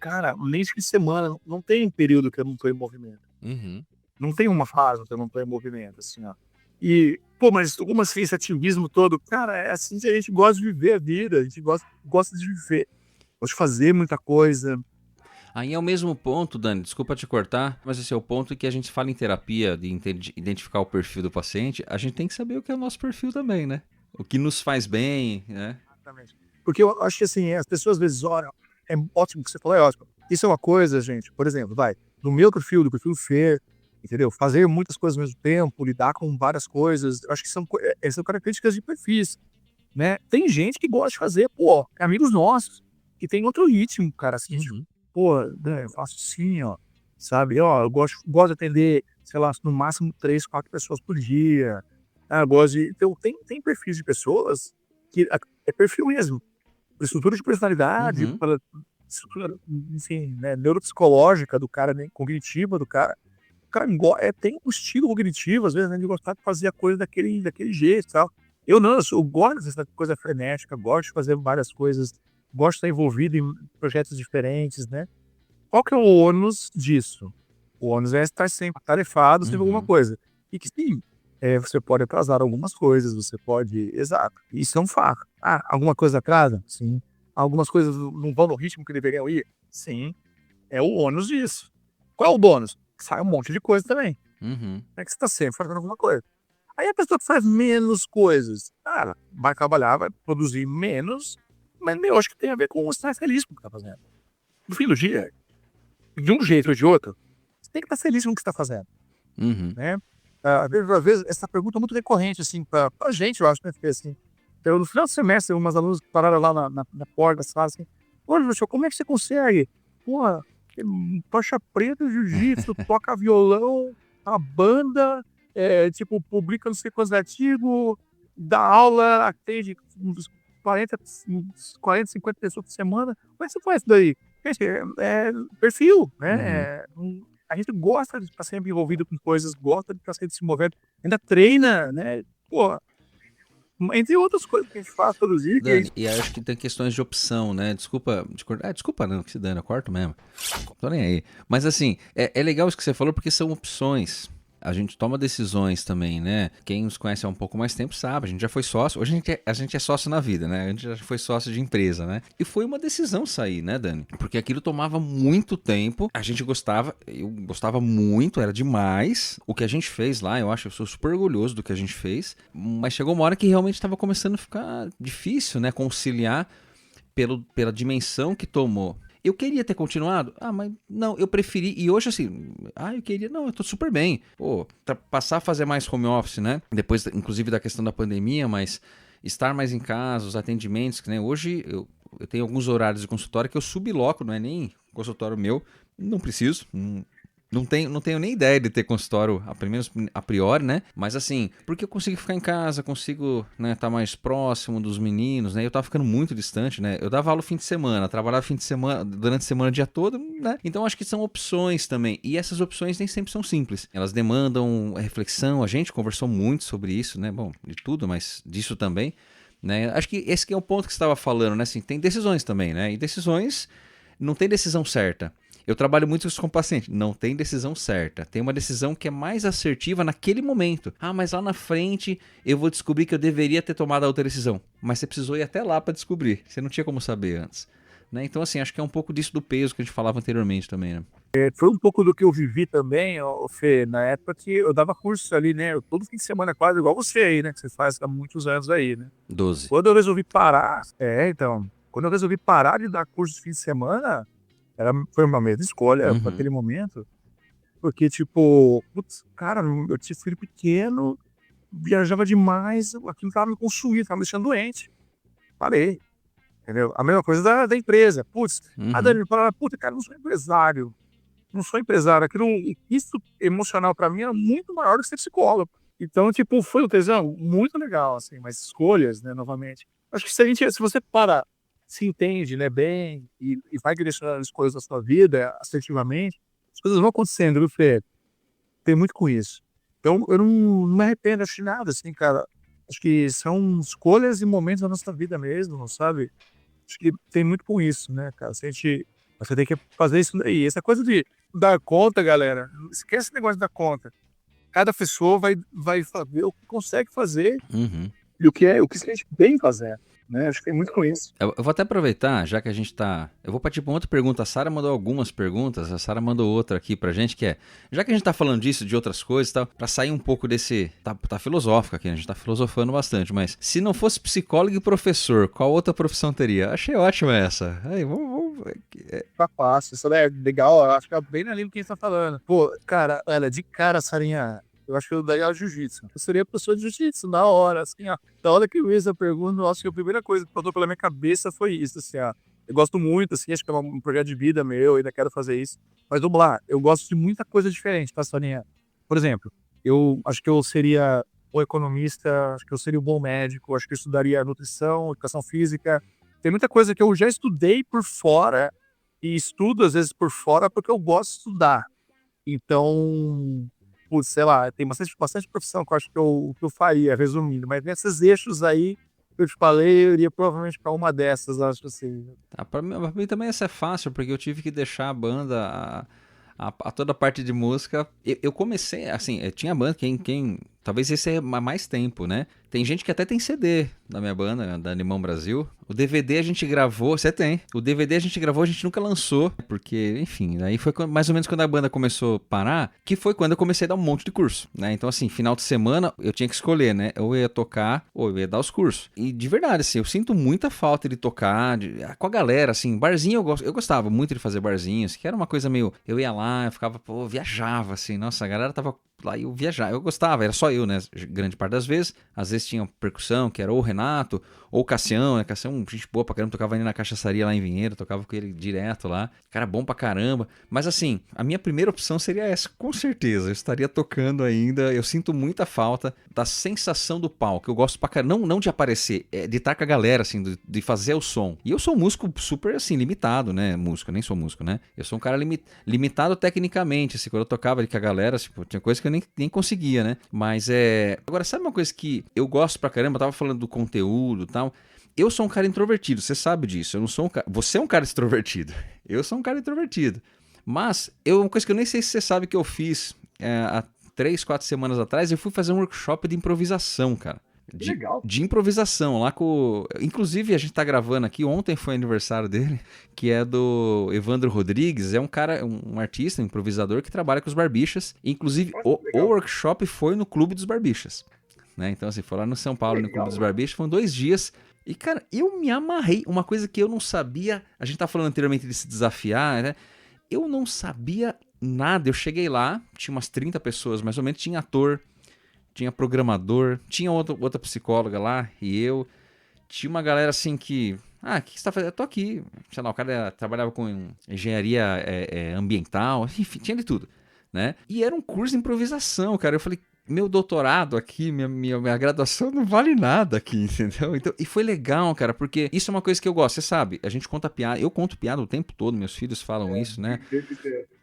[SPEAKER 3] Cara, mês de semana, não tem período que eu não tô em movimento.
[SPEAKER 2] Uhum.
[SPEAKER 3] Não tem uma fase que eu não tô em movimento, assim, ó. E, pô, mas como assim, esse ativismo todo? Cara, é assim, a gente gosta de viver a vida, a gente gosta de viver. Gosta de fazer muita coisa.
[SPEAKER 2] Aí é o mesmo ponto, Dani, desculpa te cortar, mas esse é o ponto que a gente fala em terapia, de identificar o perfil do paciente, a gente tem que saber o que é o nosso perfil também, né? O que nos faz bem, né?
[SPEAKER 3] Exatamente. Porque eu acho que, assim, as pessoas às vezes olham, é ótimo o que você falou, é ótimo. Isso é uma coisa, gente, por exemplo, no meu perfil, do perfil Fer, entendeu? Fazer muitas coisas ao mesmo tempo, lidar com várias coisas, eu acho que são características de perfis, né? Tem gente que gosta de fazer, pô, amigos nossos, que tem outro ritmo, cara, assim, tipo, pô, né, eu faço assim, ó, sabe? Ó, eu gosto de atender, sei lá, no máximo 3, 4 pessoas por dia. Eu gosto de. Então, tem perfis de pessoas que é perfil mesmo. Por estrutura de personalidade,
[SPEAKER 2] Uhum.
[SPEAKER 3] pela estrutura, enfim, né, neuropsicológica do cara, né, cognitiva do cara. O cara tem um estilo cognitivo, às vezes, né, de gostar de fazer a coisa daquele jeito e tal. Eu não, eu gosto dessa coisa frenética, gosto de fazer várias coisas, gosto de estar envolvido em projetos diferentes, né? Qual que é o ônus disso? O ônus é estar sempre atarefado, sempre alguma coisa. E que sim, você pode atrasar algumas coisas, você pode. Exato. Isso é um fato. Ah, alguma coisa atrasa? Sim. Algumas coisas não vão no ritmo que deveriam ir? Sim. É o ônus disso. Qual é o bônus? Sai um monte de coisa também.
[SPEAKER 2] Uhum.
[SPEAKER 3] É que você está sempre fazendo alguma coisa. Aí a pessoa que faz menos coisas, cara, vai trabalhar, vai produzir menos, mas eu acho que tem a ver com o estar feliz com o que está fazendo. No fim do dia, de um jeito ou de outro, você tem que estar feliz com o que está fazendo,
[SPEAKER 2] Uhum.
[SPEAKER 3] né? Às vezes, essa pergunta é muito recorrente, assim, pra gente, eu acho, né? Porque, assim, no final do semestre, umas alunas pararam lá na porta, assim, assim, pô, professor, como é que você consegue? Pô, faixa preta, jiu-jitsu, toca violão, a banda, tipo, publica não sei quantos artigos, dá aula, atende uns 40, 50 pessoas por semana. Como é que você faz isso daí? Gente, perfil, né? A gente gosta de estar sempre envolvido com coisas, gosta de estar sempre se movendo, ainda treina, né? Pô, entre outras coisas que a gente faz todo dia, que é
[SPEAKER 2] Dani,
[SPEAKER 3] isso.
[SPEAKER 2] e aí eu acho que tem questões de opção, né? Desculpa de cortar. Desculpa não, que se dane, eu corto mesmo. Tô nem aí. Mas assim, é legal isso que você falou porque são opções. A gente toma decisões também, né? Quem nos conhece há um pouco mais tempo sabe, a gente já foi sócio. Hoje a gente é sócio na vida, né? A gente já foi sócio de empresa, né? E foi uma decisão sair, né, Dani? Porque aquilo tomava muito tempo. A gente gostava, eu gostava muito, era demais. O que a gente fez lá, eu acho, eu sou super orgulhoso do que a gente fez. Mas chegou uma hora que realmente estava começando a ficar difícil, né? Conciliar pela dimensão que tomou. Eu queria ter continuado? Ah, mas não, eu preferi. E hoje, assim, eu queria. Não, eu tô super bem. Pô, passar a fazer mais home office, né? Depois, inclusive, da questão da pandemia, mas estar mais em casa, os atendimentos, que né? Hoje eu tenho alguns horários de consultório que eu subloco, não é nem consultório meu. Não preciso. Não tenho nem ideia de ter consultório, pelo menos a priori, né? Mas assim, porque eu consigo ficar em casa, consigo, né, estar mais próximo dos meninos, né? Eu tava ficando muito distante, né? Eu dava aula fim de semana, trabalhava fim de semana, durante a semana o dia todo, né? Então acho que são opções também. E essas opções nem sempre são simples. Elas demandam reflexão, a gente conversou muito sobre isso, né? Bom, de tudo, mas disso também, né? Acho que esse que é o ponto que você estava falando, né? Assim, tem decisões também, né? E decisões, não tem decisão certa. Eu trabalho muito isso com o paciente. Não tem decisão certa. Tem uma decisão que é mais assertiva naquele momento. Ah, mas lá na frente eu vou descobrir que eu deveria ter tomado a outra decisão. Mas você precisou ir até lá para descobrir. Você não tinha como saber antes. Né? Então, assim, acho que é um pouco disso do peso que a gente falava anteriormente também, né?
[SPEAKER 3] Foi um pouco do que eu vivi também, ó, Fê, na época que eu dava curso ali, né? Todo fim de semana quase, igual você aí, né? Que você faz há muitos anos aí, né?
[SPEAKER 2] 12.
[SPEAKER 3] Quando eu resolvi parar, então, quando eu resolvi parar de dar curso de fim de semana, foi uma mesma escolha para
[SPEAKER 2] Uhum.
[SPEAKER 3] aquele momento, porque, tipo, putz, cara, eu tinha filho pequeno, viajava demais, aquilo tava me consumindo, tava me deixando doente. Parei, entendeu? A mesma coisa da empresa. Putz, a
[SPEAKER 2] Uhum.
[SPEAKER 3] Dani fala, puta, cara, eu não sou empresário. Não sou empresário. Aquilo, isso emocional pra mim era muito maior do que ser psicólogo. Então, tipo, foi um tesão muito legal, assim, mas escolhas, né, novamente. Acho que se você para se entende, né, bem e vai direcionando as coisas da sua vida assertivamente, as coisas vão acontecendo, viu, Fê? Tem muito com isso. Então eu não me arrependo, acho de nada, assim, cara. Acho que são escolhas e momentos da nossa vida mesmo, sabe? Acho que tem muito com isso, né, cara? Se a gente, você tem que fazer isso daí. Essa coisa de dar conta, galera, esquece esse negócio de dar conta. Cada pessoa vai saber o que consegue fazer
[SPEAKER 2] Uhum.
[SPEAKER 3] e o que se sente bem fazer, né? Acho que tem muito com isso.
[SPEAKER 2] Eu vou até aproveitar, já que a gente tá. Eu vou partir para outra pergunta. A Sara mandou algumas perguntas, a Sara mandou outra aqui pra gente, que é: já que a gente tá falando disso, de outras coisas e tal, pra sair um pouco desse. Tá filosófico aqui, a gente tá filosofando bastante, mas se não fosse psicólogo e professor, qual outra profissão teria? Achei ótima essa. Aí, vamos.
[SPEAKER 3] Tá fácil, isso é legal, eu acho que é bem na linha do que a gente tá falando. Pô, cara, olha, de cara, Sarinha, eu acho que eu daria jiu-jitsu. Eu seria professor de jiu-jitsu, na hora, assim, ó. Da hora que eu fiz a pergunta, eu acho que a primeira coisa que passou pela minha cabeça foi isso, assim, ó. Eu gosto muito, assim, acho que é um projeto de vida meu, ainda quero fazer isso. Mas vamos lá, eu gosto de muita coisa diferente, tá, Sarinha? Por exemplo, eu acho que eu seria um economista, acho que eu seria um bom médico, acho que eu estudaria nutrição, educação física. Tem muita coisa que eu já estudei por fora e estudo às vezes por fora porque eu gosto de estudar. Então, putz, sei lá, tem bastante profissão que eu acho que eu faria, resumindo. Mas nesses eixos aí que eu te falei, eu iria provavelmente para uma dessas, acho assim.
[SPEAKER 2] Tá, pra mim também essa é fácil, porque eu tive que deixar a banda, a toda a parte de música. Eu comecei, assim, tinha banda, talvez esse é mais tempo, né? Tem gente que até tem CD da minha banda, da Animão Brasil. O DVD a gente gravou, você tem. O DVD a gente gravou, a gente nunca lançou, porque, enfim, aí foi mais ou menos quando a banda começou a parar, que foi quando eu comecei a dar um monte de curso, né? Então, assim, final de semana eu tinha que escolher, né? Ou eu ia tocar, ou eu ia dar os cursos. E de verdade, assim, eu sinto muita falta de tocar com a galera, assim, barzinho eu gostava muito de fazer barzinhos, que era uma coisa meio, eu ia lá, eu ficava, pô, viajava, assim, nossa, a galera tava lá e eu viajava, eu gostava, era só eu, né, grande parte das vezes, às vezes tinha percussão, que era ou o Renato, ou o Cassião, né, Cassião, gente boa pra caramba, tocava ali na cachaçaria lá em Vinhedo, tocava com ele direto lá, cara bom pra caramba, mas assim, a minha primeira opção seria essa, com certeza, eu estaria tocando ainda, eu sinto muita falta da sensação do palco, eu gosto pra caramba, não de aparecer, de estar com a galera, assim, de fazer o som, e eu sou um músico super, assim, limitado, né, músico, eu nem sou músico, né, eu sou um cara limitado tecnicamente, assim, quando eu tocava ali com a galera, tipo, tinha coisa que eu nem conseguia, né? Mas agora, sabe uma coisa que eu gosto pra caramba? Eu tava falando do conteúdo e tal. Eu sou um cara introvertido, você sabe disso. Eu não sou um cara. Você é um cara extrovertido. Eu sou um cara introvertido. Mas, uma coisa que eu nem sei se você sabe que eu fiz há 3, 4 semanas atrás, eu fui fazer um workshop de improvisação, cara.
[SPEAKER 3] Legal.
[SPEAKER 2] De improvisação, lá com. Inclusive, a gente tá gravando aqui, ontem foi aniversário dele, que é do Evandro Rodrigues. É um cara, um artista, um improvisador que trabalha com os Barbixas. Inclusive, o workshop foi no Clube dos Barbixas. Né? Então, assim, foi lá no São Paulo, no Clube dos Barbixas, foram 2 dias. E, cara, eu me amarrei. Uma coisa que eu não sabia. A gente tá falando anteriormente de se desafiar, né? Eu não sabia nada. Eu cheguei lá, tinha umas 30 pessoas, mais ou menos, tinha ator. Tinha programador, tinha outra psicóloga lá e eu. Tinha uma galera assim que... Ah, o que você tá fazendo? Eu tô aqui. Sei lá, o cara trabalhava com engenharia ambiental, enfim, tinha de tudo, né? E era um curso de improvisação, cara. Eu falei, meu doutorado aqui, minha graduação não vale nada aqui, entendeu? Então, e foi legal, cara, porque isso é uma coisa que eu gosto. Você sabe, a gente conta piada, eu conto piada o tempo todo, meus filhos falam isso, né?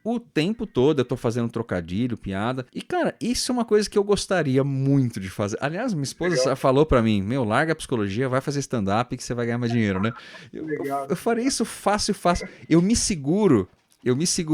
[SPEAKER 2] O tempo todo eu tô fazendo trocadilho, piada. E, cara, isso é uma coisa que eu gostaria muito de fazer. Aliás, minha esposa falou pra mim, larga a psicologia, vai fazer stand-up que você vai ganhar mais dinheiro, né? Eu farei isso fácil. Eu me seguro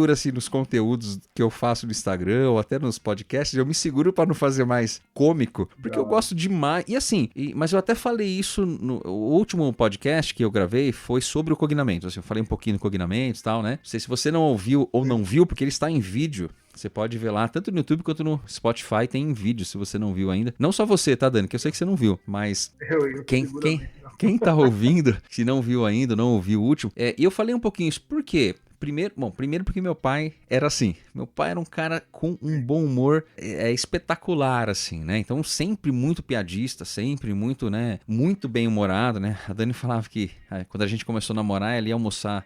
[SPEAKER 2] assim nos conteúdos que eu faço no Instagram ou até nos podcasts, eu me seguro pra não fazer mais cômico, porque eu gosto demais. E assim, mas eu até falei isso no último podcast que eu gravei foi sobre o Cognamento. Assim, eu falei um pouquinho do Cognamento e tal, né? Não sei se você não ouviu ou não viu, porque ele está em vídeo. Você pode ver lá, tanto no YouTube quanto no Spotify, tem em vídeo, se você não viu ainda. Não só você, tá, Dani? Que eu sei que você não viu, mas quem tá ouvindo, se não viu ainda, não ouviu o último, e eu falei um pouquinho isso, por quê? Primeiro porque meu pai era assim. Meu pai era um cara com um bom humor espetacular, assim, né? Então, sempre muito piadista, sempre muito, né? Muito bem-humorado, né? A Dani falava que quando a gente começou a namorar, ela ia almoçar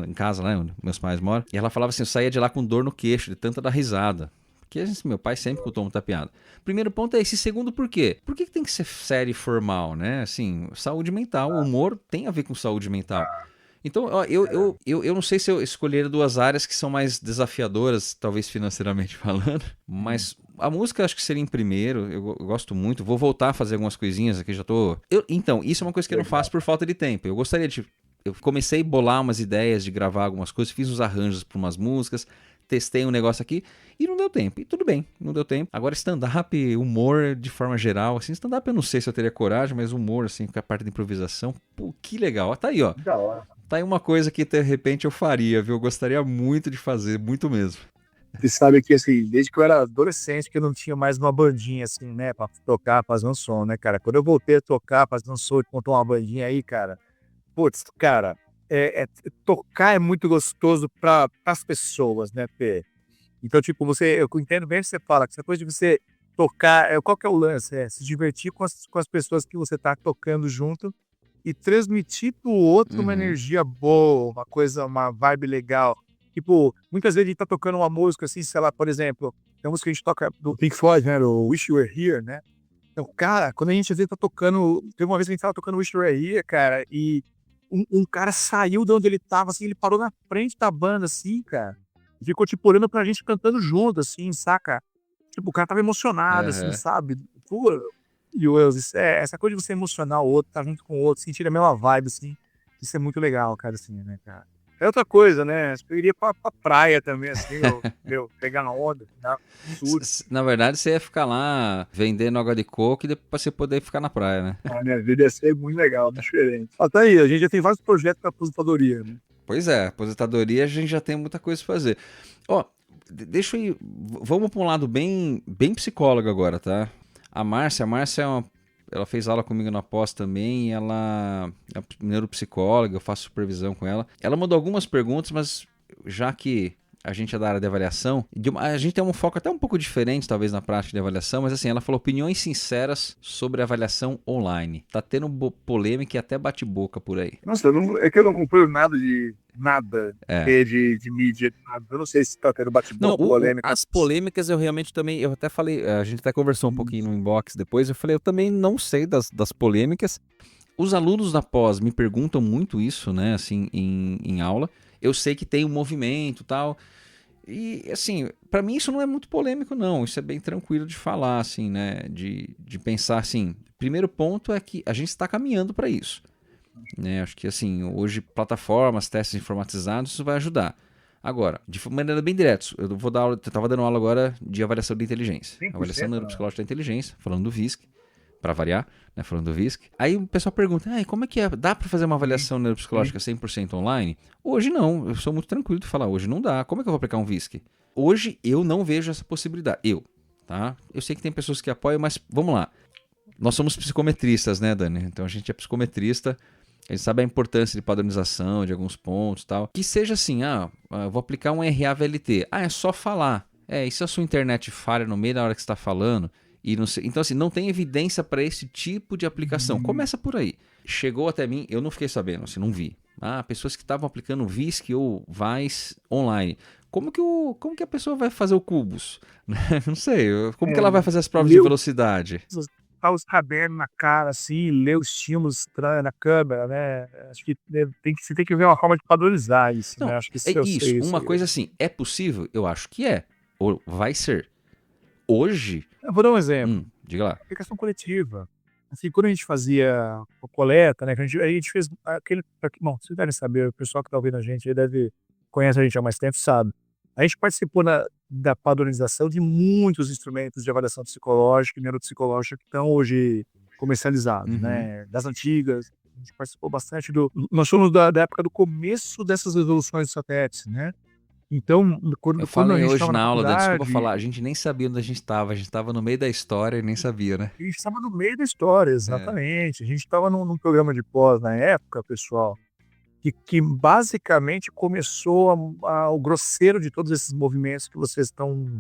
[SPEAKER 2] em casa lá onde meus pais moram. E ela falava assim, eu saía de lá com dor no queixo, de tanta dar risada. Porque meu pai sempre contou muita piada. Primeiro ponto é esse. Segundo, por quê? Por que tem que ser série formal, né? Assim, saúde mental, humor tem a ver com saúde mental. Então, ó, eu não sei se eu escolheria duas áreas que são mais desafiadoras, talvez financeiramente falando, mas a música acho que seria em primeiro, eu gosto muito, vou voltar a fazer algumas coisinhas aqui, já tô... Então, isso é uma coisa que eu não faço por falta de tempo, eu gostaria de... Eu comecei a bolar umas ideias de gravar algumas coisas, fiz uns arranjos para umas músicas, testei um negócio aqui e não deu tempo. E tudo bem, não deu tempo. Agora stand-up, humor de forma geral, assim, stand-up eu não sei se eu teria coragem, mas humor, assim, com a parte de improvisação, pô, que legal. Ó, tá aí, ó.
[SPEAKER 3] Da hora.
[SPEAKER 2] Tá aí uma coisa que de repente eu faria, viu? Eu gostaria muito de fazer, muito mesmo.
[SPEAKER 3] Você sabe que, assim, desde que eu era adolescente, que eu não tinha mais uma bandinha, assim, né, pra tocar, fazer um som, né, cara? Quando eu voltei a tocar, fazer um som e montar uma bandinha aí, cara, putz, cara, tocar é muito gostoso para as pessoas, né, Pê? Então, tipo, eu entendo bem o que você fala, que essa coisa de você tocar, qual que é o lance? É se divertir com as pessoas que você tá tocando junto e transmitir pro outro uma energia boa, uma coisa, uma vibe legal. Tipo, muitas vezes a gente tá tocando uma música assim, sei lá, por exemplo, tem uma música que a gente toca do Pink Floyd, né, o Wish You Were Here, né? Então, cara, quando a gente às vezes tá tocando, teve uma vez que a gente tava tocando Wish You Were Here, cara, e um cara saiu de onde ele tava, assim, ele parou na frente da banda, assim, cara, e ficou, tipo, olhando pra gente cantando junto, assim, saca? Tipo, o cara tava emocionado, assim,
[SPEAKER 2] Aham.
[SPEAKER 3] sabe? Pô, e o Elvis, essa coisa de você emocionar o outro, tá junto com o outro, sentir a mesma vibe, assim, isso é muito legal, cara, assim, né, cara? É outra coisa, né? Acho que eu iria pra praia também, assim, pegar na onda, tá? Surf.
[SPEAKER 2] Na verdade, você ia ficar lá vendendo água de coco e depois pra você poder ficar na praia, né?
[SPEAKER 3] A minha vida ia ser muito legal, diferente. Ó, tá aí, a gente já tem vários projetos pra aposentadoria, né?
[SPEAKER 2] Pois é, aposentadoria a gente já tem muita coisa pra fazer. Ó, deixa eu ir. Vamos pra um lado bem psicólogo agora, tá? A Márcia é ela fez aula comigo na pós também, ela é neuropsicóloga, eu faço supervisão com ela. Ela mandou algumas perguntas, mas já que a gente é da área de avaliação, a gente tem um foco até um pouco diferente, talvez, na prática de avaliação, mas assim, ela falou opiniões sinceras sobre avaliação online. Tá tendo polêmica e até bate-boca por aí.
[SPEAKER 3] Nossa, é que eu não acompanho nada
[SPEAKER 2] É.
[SPEAKER 3] de mídia, nada. Eu não sei se tá tendo
[SPEAKER 2] Não,
[SPEAKER 3] bate-boca, polêmica.
[SPEAKER 2] as polêmicas eu realmente também, eu até falei, a gente até conversou um pouquinho no inbox depois, eu falei, eu também não sei das polêmicas. Os alunos da pós me perguntam muito isso, né, assim, em aula. Eu sei que tem um movimento e tal, e assim, pra mim isso não é muito polêmico não, isso é bem tranquilo de falar, assim, né, de pensar assim. Primeiro ponto é que a gente está caminhando para isso, né, acho que assim, hoje plataformas, testes informatizados, isso vai ajudar. Agora, de maneira bem direta, eu vou dar aula, eu estava dando aula agora de avaliação de inteligência.
[SPEAKER 3] 100%,
[SPEAKER 2] Avaliação neuropsicológica da inteligência, falando do VISC, para variar, né, falando do VISC. Aí o pessoal pergunta, como é que é? Dá para fazer uma avaliação neuropsicológica 100% online? Hoje não, eu sou muito tranquilo de falar, hoje não dá. Como é que eu vou aplicar um VISC? Hoje eu não vejo essa possibilidade. Tá? Eu sei que tem pessoas que apoiam, mas vamos lá. Nós somos psicometristas, né, Dani? Então a gente é psicometrista. A gente sabe a importância de padronização, de alguns pontos e tal. Que seja assim, eu vou aplicar um RA-VLT. É só falar. E se a sua internet falha no meio da hora que você está falando? E não sei, então, assim, não tem evidência para esse tipo de aplicação. Começa por aí. Chegou até mim, eu não fiquei sabendo, assim, não vi. Pessoas que estavam aplicando VISC ou VAIS online. Como que a pessoa vai fazer o Cubus? Não sei. Como que ela vai fazer as provas de velocidade?
[SPEAKER 3] Os cadernos na cara, assim, ler os estímulos na câmera, né? Acho que você tem que ver uma forma de padronizar isso,
[SPEAKER 2] Não,
[SPEAKER 3] né? Acho que
[SPEAKER 2] é
[SPEAKER 3] eu
[SPEAKER 2] isso.
[SPEAKER 3] sei
[SPEAKER 2] Uma
[SPEAKER 3] aí.
[SPEAKER 2] coisa assim, é possível? Eu acho que é. Ou vai ser. Hoje...
[SPEAKER 3] Eu vou dar um exemplo.
[SPEAKER 2] Diga lá.
[SPEAKER 3] Aplicação coletiva. Assim, quando a gente fazia a coleta, né? Que a gente fez aquele... Bom, vocês devem saber, o pessoal que tá ouvindo a gente aí conhece a gente há mais tempo, sabe. A gente participou da padronização de muitos instrumentos de avaliação psicológica e neuropsicológica que estão hoje comercializados, né? Das antigas. A gente participou bastante Nós somos da época do começo dessas resoluções de satélites, né? Então,
[SPEAKER 2] Eu
[SPEAKER 3] quando a
[SPEAKER 2] falei
[SPEAKER 3] gente
[SPEAKER 2] hoje
[SPEAKER 3] estava
[SPEAKER 2] na
[SPEAKER 3] na
[SPEAKER 2] aula, desculpa
[SPEAKER 3] faculdade,
[SPEAKER 2] falar, a gente nem sabia onde a gente estava no meio da história e nem sabia, né?
[SPEAKER 3] a gente estava no meio da história, exatamente. A gente estava num programa de pós na época, pessoal, que basicamente começou o grosseiro de todos esses movimentos que vocês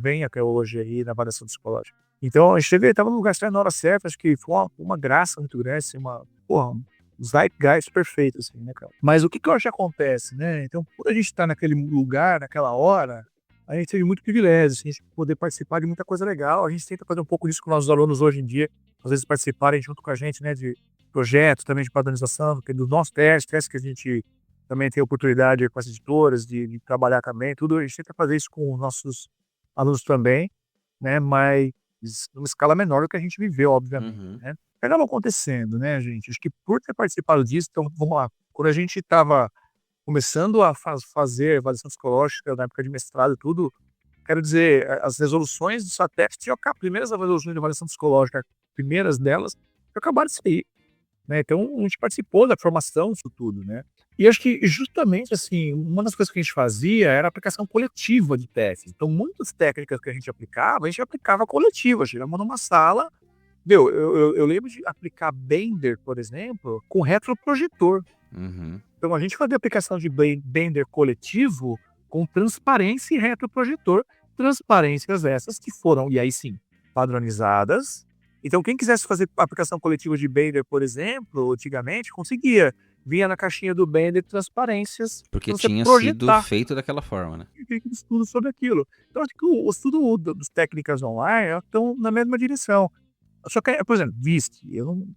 [SPEAKER 3] veem até hoje aí na avaliação psicológica. Então, a gente estava no lugar certo na hora certa, acho que foi uma graça muito grande, assim, um zeitgeist perfeito, assim, né, cara? Mas o que eu acho que acontece, né? Então, quando a gente está naquele lugar, naquela hora, a gente teve muito privilégio, assim, de poder participar de muita coisa legal. A gente tenta fazer um pouco disso com nossos alunos hoje em dia, às vezes participarem junto com a gente, né, de projetos também de padronização, do nosso teste que a gente também tem oportunidade com as editoras de trabalhar também, tudo. A gente tenta fazer isso com os nossos alunos também, né, mas numa escala menor do que a gente viveu, obviamente, né. Acaba acontecendo, né, gente? Acho que por ter participado disso, então, vamos lá, quando a gente estava começando a fazer avaliação psicológica na época de mestrado e tudo, quero dizer, as resoluções do SATEC tinham primeiras resoluções de avaliação psicológica, primeiras delas, acabaram de sair, né? Então, a gente participou da formação disso tudo, né? E acho que justamente, assim, uma das coisas que a gente fazia era a aplicação coletiva de testes. Então, muitas técnicas que a gente aplicava coletiva. Chegamos numa sala, eu lembro de aplicar Bender, por exemplo, com retroprojetor. Então, a gente fazia aplicação de Bender coletivo com transparência e retroprojetor. Transparências essas que foram, e aí sim, padronizadas. Então, quem quisesse fazer aplicação coletiva de Bender, por exemplo, antigamente, conseguia. Vinha na caixinha do Bender transparências.
[SPEAKER 2] Porque tinha sido feito daquela forma, né?
[SPEAKER 3] E estudo sobre aquilo. Então, acho que o estudo das técnicas online estão na mesma direção. Só que, por exemplo, VISC.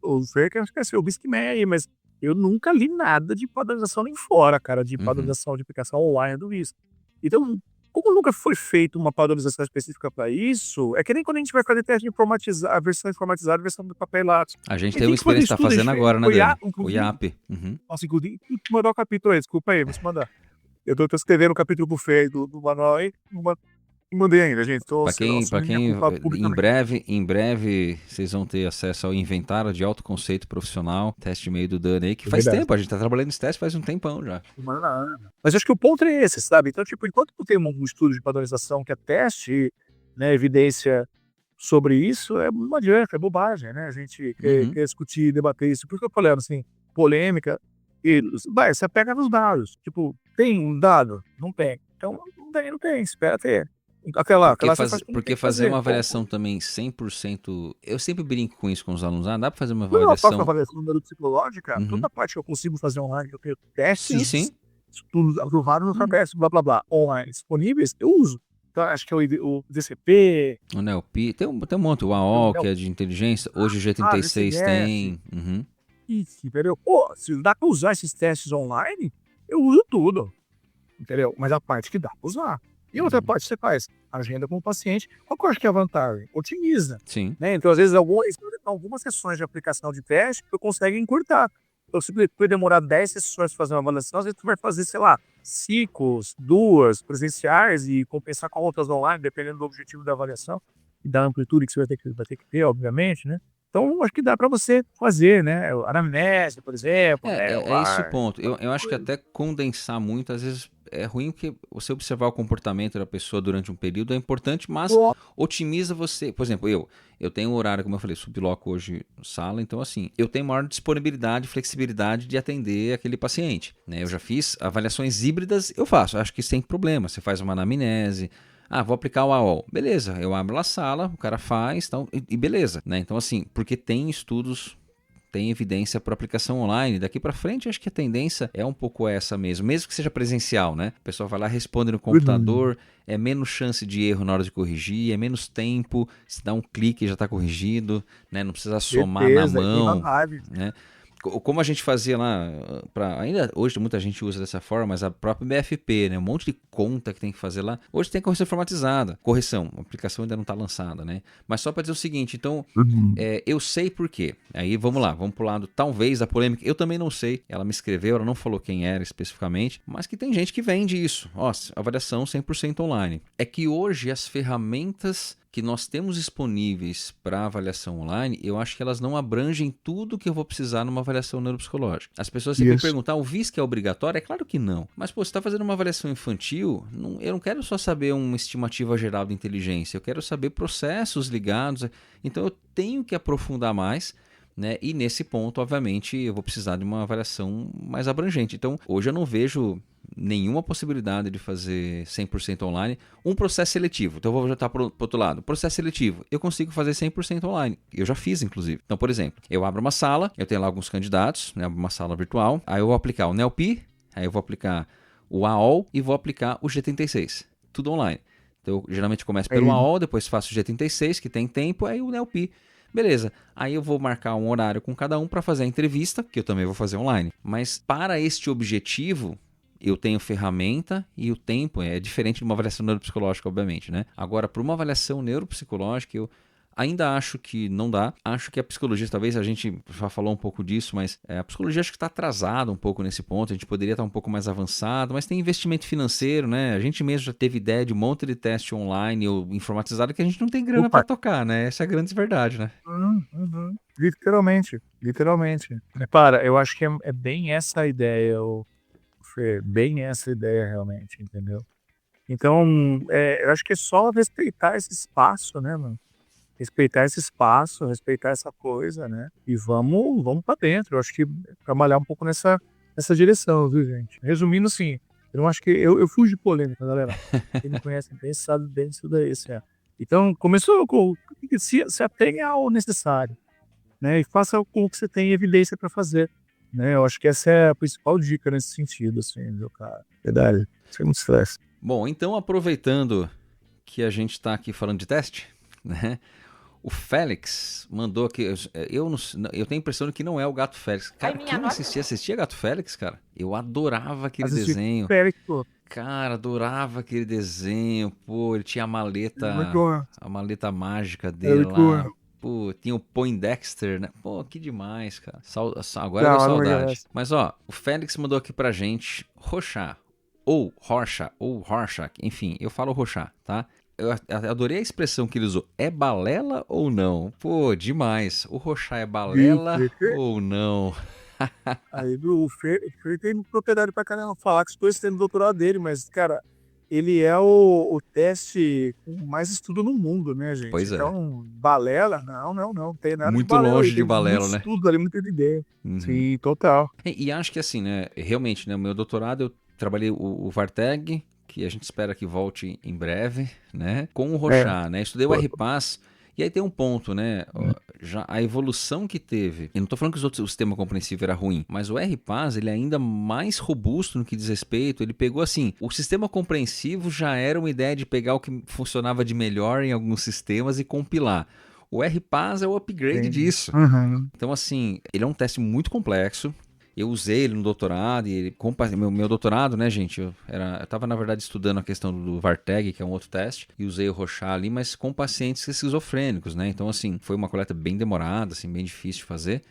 [SPEAKER 3] O Fer quer esquecer o VISC-MEI aí, mas eu nunca li nada de padronização nem fora, cara, de padronização de aplicação online do VISC. Então, como nunca foi feita uma padronização específica para isso, é que nem quando a gente vai fazer teste de informatizar, a versão informatizada, a versão do papel lápis.
[SPEAKER 2] A gente tem uma experiência que está fazendo agora, né, Dani? O IAP.
[SPEAKER 3] Nossa, inclusive, vou te mandar o capítulo aí, desculpa aí, vou te mandar. Eu tô escrevendo o capítulo pro Fer do manual aí, não mandei ainda, gente.
[SPEAKER 2] Para quem em breve vocês vão ter acesso ao inventário de autoconceito profissional, teste de meio do Dani aí, que faz tempo, a gente tá trabalhando nesse teste faz um tempão já.
[SPEAKER 3] Mas acho que o ponto é esse, sabe? Então, tipo, enquanto não tem um estudo de padronização que ateste, né, evidência sobre isso, não adianta, é bobagem, né? A gente quer discutir, debater isso. Por isso que eu falei, assim, polêmica, você pega nos dados. Tipo, tem um dado? Não tem. Então, não tem, espera ter.
[SPEAKER 2] Porque fazer uma avaliação também 100%, eu sempre brinco com isso com os alunos, dá para fazer uma avaliação...
[SPEAKER 3] Não, avaliação neuropsicológica, toda a parte que eu consigo fazer online, eu tenho testes,
[SPEAKER 2] sim.
[SPEAKER 3] Estudos aprovados no testes, blá blá blá, online disponíveis, eu uso. Então, acho que é o DCP...
[SPEAKER 2] O NELP, tem um monte, o AO, que é de inteligência, hoje o G36 tem...
[SPEAKER 3] Isso, entendeu? Pô, se dá para usar esses testes online, eu uso tudo, entendeu? Mas a parte que dá para usar. E outra parte você faz agenda com o paciente. Qual que eu acho que é a vantagem? Otimiza.
[SPEAKER 2] Sim.
[SPEAKER 3] Né? Então, às vezes, algumas sessões de aplicação de teste tu consegue encurtar. Então, se tu demorar 10 sessões para fazer uma avaliação, às vezes tu vai fazer, sei lá, 5, 2 presenciais e compensar com outras online, dependendo do objetivo da avaliação e da amplitude que você vai ter que ter, obviamente, né? Então, acho que dá para você fazer, né? Anamnese, por exemplo.
[SPEAKER 2] É esse o ponto. Eu acho que até condensar muito, às vezes, é ruim, porque você observar o comportamento da pessoa durante um período é importante, mas otimiza você. Por exemplo, eu tenho um horário, como eu falei, subloco hoje sala, então assim, eu tenho maior disponibilidade, flexibilidade de atender aquele paciente, né? Eu já fiz avaliações híbridas, eu faço, acho que sem problema. Você faz uma anamnese, vou aplicar o AOL. Beleza, eu abro a sala, o cara faz, tal, e beleza, né? Então assim, porque tem estudos, tem evidência para aplicação online. Daqui para frente, acho que a tendência é um pouco essa mesmo que seja presencial, né? O pessoal vai lá, responde no computador, é menos chance de erro na hora de corrigir, é menos tempo, se dá um clique já está corrigido, né? Não precisa somar na mão, né? Como a gente fazia lá, ainda hoje muita gente usa dessa forma, mas a própria BFP, né? Um monte de conta que tem que fazer lá. Hoje tem correção informatizada. A aplicação ainda não está lançada, né? Mas só para dizer o seguinte, então, eu sei por quê. Aí vamos lá, vamos pro lado talvez da polêmica. Eu também não sei. Ela me escreveu, ela não falou quem era especificamente, mas que tem gente que vende isso. Avaliação 100% online. É que hoje as ferramentas que nós temos disponíveis para avaliação online, eu acho que elas não abrangem tudo que eu vou precisar numa avaliação neuropsicológica. As pessoas sempre me perguntam, o VISC é obrigatório? É claro que não. Mas, você está fazendo uma avaliação infantil, eu não quero só saber uma estimativa geral de inteligência, eu quero saber processos ligados. Então, eu tenho que aprofundar mais, né? E nesse ponto, obviamente, eu vou precisar de uma avaliação mais abrangente. Então, hoje eu não vejo nenhuma possibilidade de fazer 100% online. Um processo seletivo, então eu vou voltar para o outro lado. Processo seletivo, eu consigo fazer 100% online. Eu já fiz, inclusive. Então, por exemplo, eu abro uma sala, eu tenho lá alguns candidatos, né, uma sala virtual, aí eu vou aplicar o NELP, aí eu vou aplicar o AOL e vou aplicar o G36. Tudo online. Então, eu geralmente começo pelo AO, depois faço o G36, que tem tempo, aí o NELP. Beleza, aí eu vou marcar um horário com cada um para fazer a entrevista, que eu também vou fazer online. Mas para este objetivo, eu tenho ferramenta e o tempo é diferente de uma avaliação neuropsicológica, obviamente, né? Agora, para uma avaliação neuropsicológica, eu ainda acho que não dá. Acho que a psicologia, talvez a gente já falou um pouco disso, mas a psicologia acho que está atrasada um pouco nesse ponto. A gente poderia estar um pouco mais avançado, mas tem investimento financeiro, né? A gente mesmo já teve ideia de um monte de teste online ou informatizado que a gente não tem grana para tocar, né? Essa é a grande verdade, né?
[SPEAKER 3] Literalmente. Repara, eu acho que é bem essa a ideia, Fê, bem essa ideia realmente, entendeu? Então, eu acho que é só respeitar esse espaço, né, mano? Respeitar esse espaço, respeitar essa coisa, né? E vamos para dentro. Eu acho que trabalhar um pouco nessa direção, viu, gente? Resumindo, assim, eu não acho que eu fujo de polêmica, galera. Quem me conhece bem sabe bem disso daí, certo? Então, começou com se atenha ao necessário, né? E faça com o que você tem evidência para fazer, né? Eu acho que essa é a principal dica nesse sentido, assim, viu, cara? Verdade. Sem muito estresse.
[SPEAKER 2] Bom, então aproveitando que a gente está aqui falando de teste, né? O Félix mandou aqui. Eu tenho a impressão de que não é o Gato Félix. Cara, quem não assistia Gato Félix, cara? Eu adorava aquele desenho.
[SPEAKER 3] Félix, pô.
[SPEAKER 2] Cara, adorava aquele desenho. Pô, ele tinha a maleta mágica dele lá. Pô, tinha o Poindexter, né? Pô, que demais, cara. Agora deu saudade. Mas ó, o Félix mandou aqui pra gente Rorschach, ou Rorschach, enfim, eu falo Rorschach, tá? Eu adorei a expressão que ele usou. É balela ou não? Pô, demais. O Rorschach é balela ou não?
[SPEAKER 3] Aí o Fer tem propriedade pra caramba falar que estou estudando o doutorado dele, mas, cara, ele é o teste com mais estudo no mundo, né, gente?
[SPEAKER 2] Pois é.
[SPEAKER 3] Então, balela, não tem nada
[SPEAKER 2] muito
[SPEAKER 3] de balela.
[SPEAKER 2] Longe de balela,
[SPEAKER 3] muito
[SPEAKER 2] né?
[SPEAKER 3] Estudo ali, muita ideia. Uhum. Sim, total.
[SPEAKER 2] E acho que assim, né, realmente, né, o meu doutorado eu trabalhei o Varteg, que a gente espera que volte em breve, né? Com o Rorschach, né? Estudei o RPAS, e aí tem um ponto, né? Já a evolução que teve, eu não tô falando que o sistema compreensivo era ruim, mas o RPAS, ele é ainda mais robusto no que diz respeito, ele pegou assim, o sistema compreensivo já era uma ideia de pegar o que funcionava de melhor em alguns sistemas e compilar. O RPAS é o upgrade disso.
[SPEAKER 3] Uhum.
[SPEAKER 2] Então, assim, ele é um teste muito complexo. Eu usei ele no doutorado, e meu doutorado, né, gente, eu tava, na verdade, estudando a questão do Varteg, que é um outro teste, e usei o Rorschach ali, mas com pacientes esquizofrênicos, né? Então, assim, foi uma coleta bem demorada, assim, bem difícil de fazer,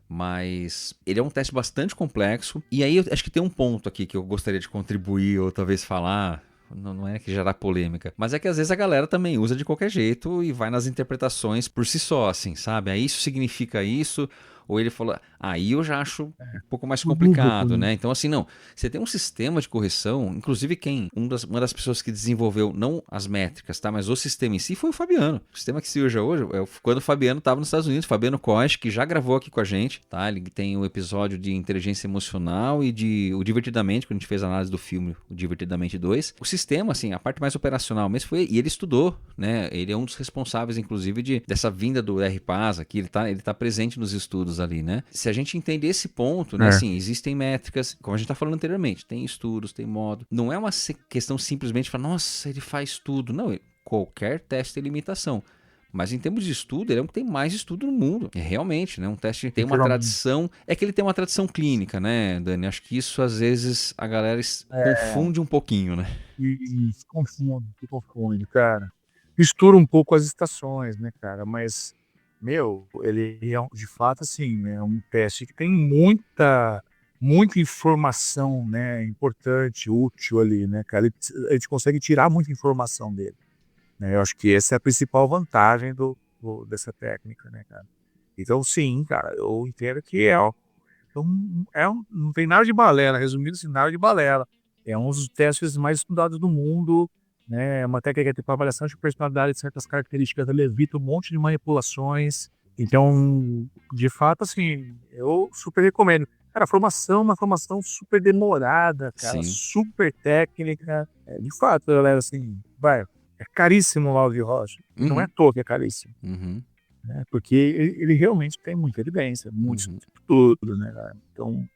[SPEAKER 2] mas ele é um teste bastante complexo. E aí, eu acho que tem um ponto aqui que eu gostaria de contribuir, ou talvez falar. Não é que gerar polêmica, mas é que às vezes a galera também usa de qualquer jeito e vai nas interpretações por si só, assim, sabe? Aí isso significa isso, ou ele falou, aí eu já acho um pouco mais complicado, né? Então, assim, não, você tem um sistema de correção, inclusive uma das pessoas que desenvolveu, não as métricas, tá? Mas o sistema em si foi o Fabiano. O sistema que se usa hoje, quando o Fabiano estava nos Estados Unidos, Fabiano Koch, que já gravou aqui com a gente, tá? Ele tem um episódio de inteligência emocional e o Divertidamente, quando a gente fez a análise do filme, o Divertidamente 2. O sistema, assim, a parte mais operacional mesmo e ele estudou, né? Ele é um dos responsáveis, inclusive, dessa vinda do RPAS aqui, ele tá presente nos estudos ali, né? Se a gente entender esse ponto, né? Assim, existem métricas, como a gente tá falando anteriormente, tem estudos, tem modo. Não é uma questão simplesmente de falar, nossa, ele faz tudo. Não, qualquer teste tem limitação. Mas em termos de estudo, ele é o que tem mais estudo no mundo. Realmente, né? Um teste tem uma tradição. É que ele tem uma tradição clínica, né, Dani? Acho que isso, às vezes, a galera confunde um pouquinho, né?
[SPEAKER 3] Isso, confunde, cara. Mistura um pouco as estações, né, cara? Mas, ele é, de fato, assim, é um teste que tem muita informação, né? Importante, útil ali, né, cara? A gente consegue tirar muita informação dele. Eu acho que essa é a principal vantagem dessa técnica, né, cara? Então, sim, cara, eu entendo que não tem nada de balela, resumindo assim, nada de balela. É um dos testes mais estudados do mundo, né? É uma técnica que tem avaliação de personalidade de certas características, ela evita um monte de manipulações. Então, de fato, assim, eu super recomendo. Cara, uma formação super demorada, cara, super técnica. De fato, galera, assim, é caríssimo lá o Will Rocha. Não é à toa que é caríssimo. Né? Porque ele realmente tem muita evidência, muito estudo, né, cara? Então,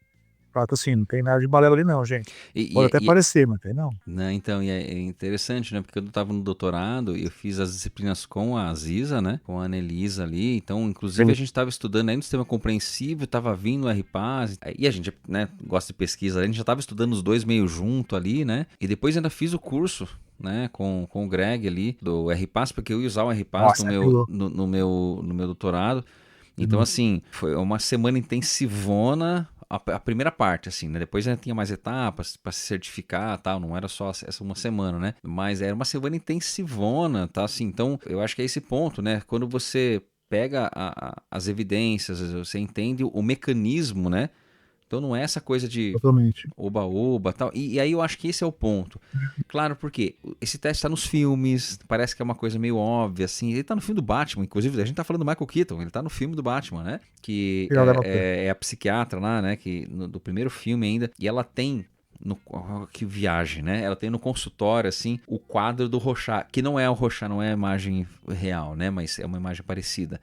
[SPEAKER 3] Fato assim, não tem nada de balela ali não, gente. Pode até parecer, mas tem não.
[SPEAKER 2] Né, então, e é interessante, né? Porque quando eu tava no doutorado, eu fiz as disciplinas com a Aziza, né? Com a Anelisa ali. Então, inclusive, a gente tava estudando aí no sistema compreensivo, tava vindo o RPAS. E a gente, né, gosta de pesquisa, a gente já tava estudando os dois meio junto ali, né? E depois ainda fiz o curso, né, com o Greg ali, do RPAS, porque eu ia usar o RPAS no meu doutorado. Então, assim, foi uma semana intensivona, a primeira parte, assim, né? Depois ainda tinha mais etapas para se certificar e tal, não era só essa uma semana, né? Mas era uma semana intensivona, tá? Assim, então, eu acho que é esse ponto, né? Quando você pega as evidências, você entende o mecanismo, né? Então não é essa coisa de oba-oba e tal. E aí eu acho que esse é o ponto. Claro, porque esse teste tá nos filmes, parece que é uma coisa meio óbvia, assim. Ele tá no filme do Batman, inclusive a gente tá falando do Michael Keaton, ele tá no filme do Batman, né? Que é a psiquiatra lá, né? Que do primeiro filme ainda. E ela tem... que viagem, né? Ela tem no consultório, assim, o quadro do Rorschach, que não é o Rorschach, não é a imagem real, né? Mas é uma imagem parecida.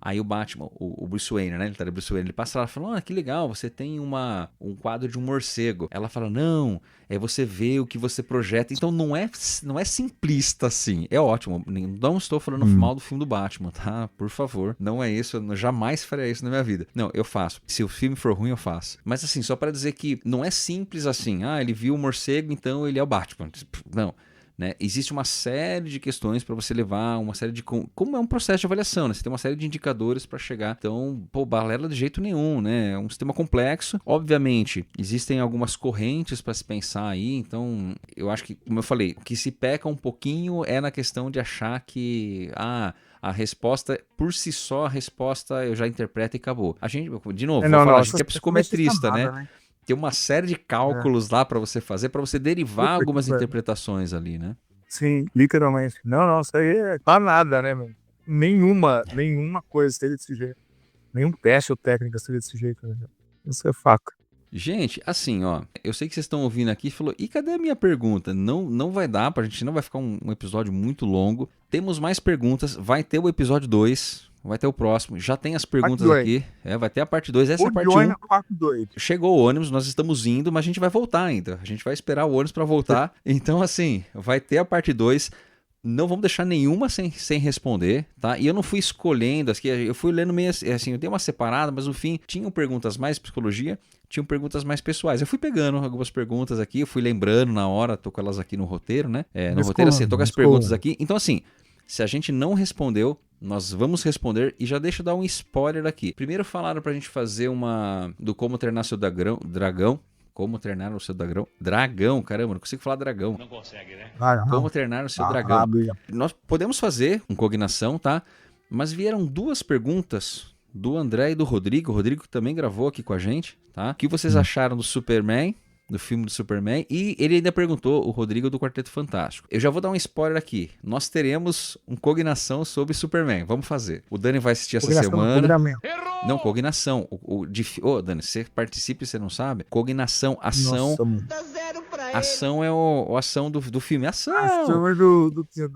[SPEAKER 2] Aí o Batman, o Bruce Wayne, né? Ele tá de Bruce Wayne, ele passa lá e fala, que legal, você tem um quadro de um morcego. Ela fala, não, você vê o que você projeta. Então não é simplista assim. É ótimo. Não estou falando mal do filme do Batman, tá? Por favor. Não é isso. Eu jamais faria isso na minha vida. Não, eu faço. Se o filme for ruim, eu faço. Mas assim, só para dizer que não é simples assim. Ele viu o morcego, então ele é o Batman. Não. Né? Existe uma série de questões para você levar, uma série de... Como é um processo de avaliação, né? Você tem uma série de indicadores para chegar. Então, balela de jeito nenhum, né? É um sistema complexo. Obviamente, existem algumas correntes para se pensar aí. Então, eu acho que, como eu falei, o que se peca um pouquinho é na questão de achar que... a resposta, por si só, a resposta eu já interpreto e acabou. A gente, de novo, a gente é psicometrista, né? Tem uma série de cálculos lá para você fazer, para você derivar algumas interpretações ali, né?
[SPEAKER 3] Sim, literalmente. Não, isso aí é pra nada, né, mano? Nenhuma coisa seria desse jeito. Nenhum teste ou técnica seria desse jeito, né? Isso é fato.
[SPEAKER 2] Gente, assim, eu sei que vocês estão ouvindo aqui e falou, e cadê a minha pergunta? Não vai dar, a gente não vai ficar um episódio muito longo. Temos mais perguntas, vai ter o episódio 2, vai ter o próximo, já tem as perguntas aqui. Vai ter a parte 2, essa é a parte 1. Chegou o ônibus, nós estamos indo, mas a gente vai voltar ainda. A gente vai esperar o ônibus para voltar. Então, assim, vai ter a parte 2. Não vamos deixar nenhuma sem responder, tá? E eu não fui escolhendo, eu fui lendo meio assim, eu dei uma separada, mas no fim tinham perguntas mais psicologia, tinham perguntas mais pessoais. Eu fui pegando algumas perguntas aqui, eu fui lembrando na hora, tô com elas aqui no roteiro, né? No roteiro assim, tô com as perguntas aqui. Então assim, se a gente não respondeu, nós vamos responder e já deixa eu dar um spoiler aqui. Primeiro falaram pra gente fazer do como treinar seu dragão. Como treinar o seu dragão, caramba, não consigo falar dragão.
[SPEAKER 4] Não consegue, né?
[SPEAKER 2] Como treinar o seu dragão. Nós podemos fazer com cognição, tá? Mas vieram 2 perguntas do André e do Rodrigo. O Rodrigo também gravou aqui com a gente, tá? O que vocês acharam do Superman, do filme do Superman? E ele ainda perguntou, o Rodrigo do Quarteto Fantástico. Eu já vou dar um spoiler aqui. Nós teremos cognição sobre Superman. Vamos fazer. O Dani vai assistir essa semana. Não, cognição. Dani, você participa e você não sabe? Cognição, ação.
[SPEAKER 5] Dá 0 pra ele.
[SPEAKER 2] Ação é a ação do filme. Ação!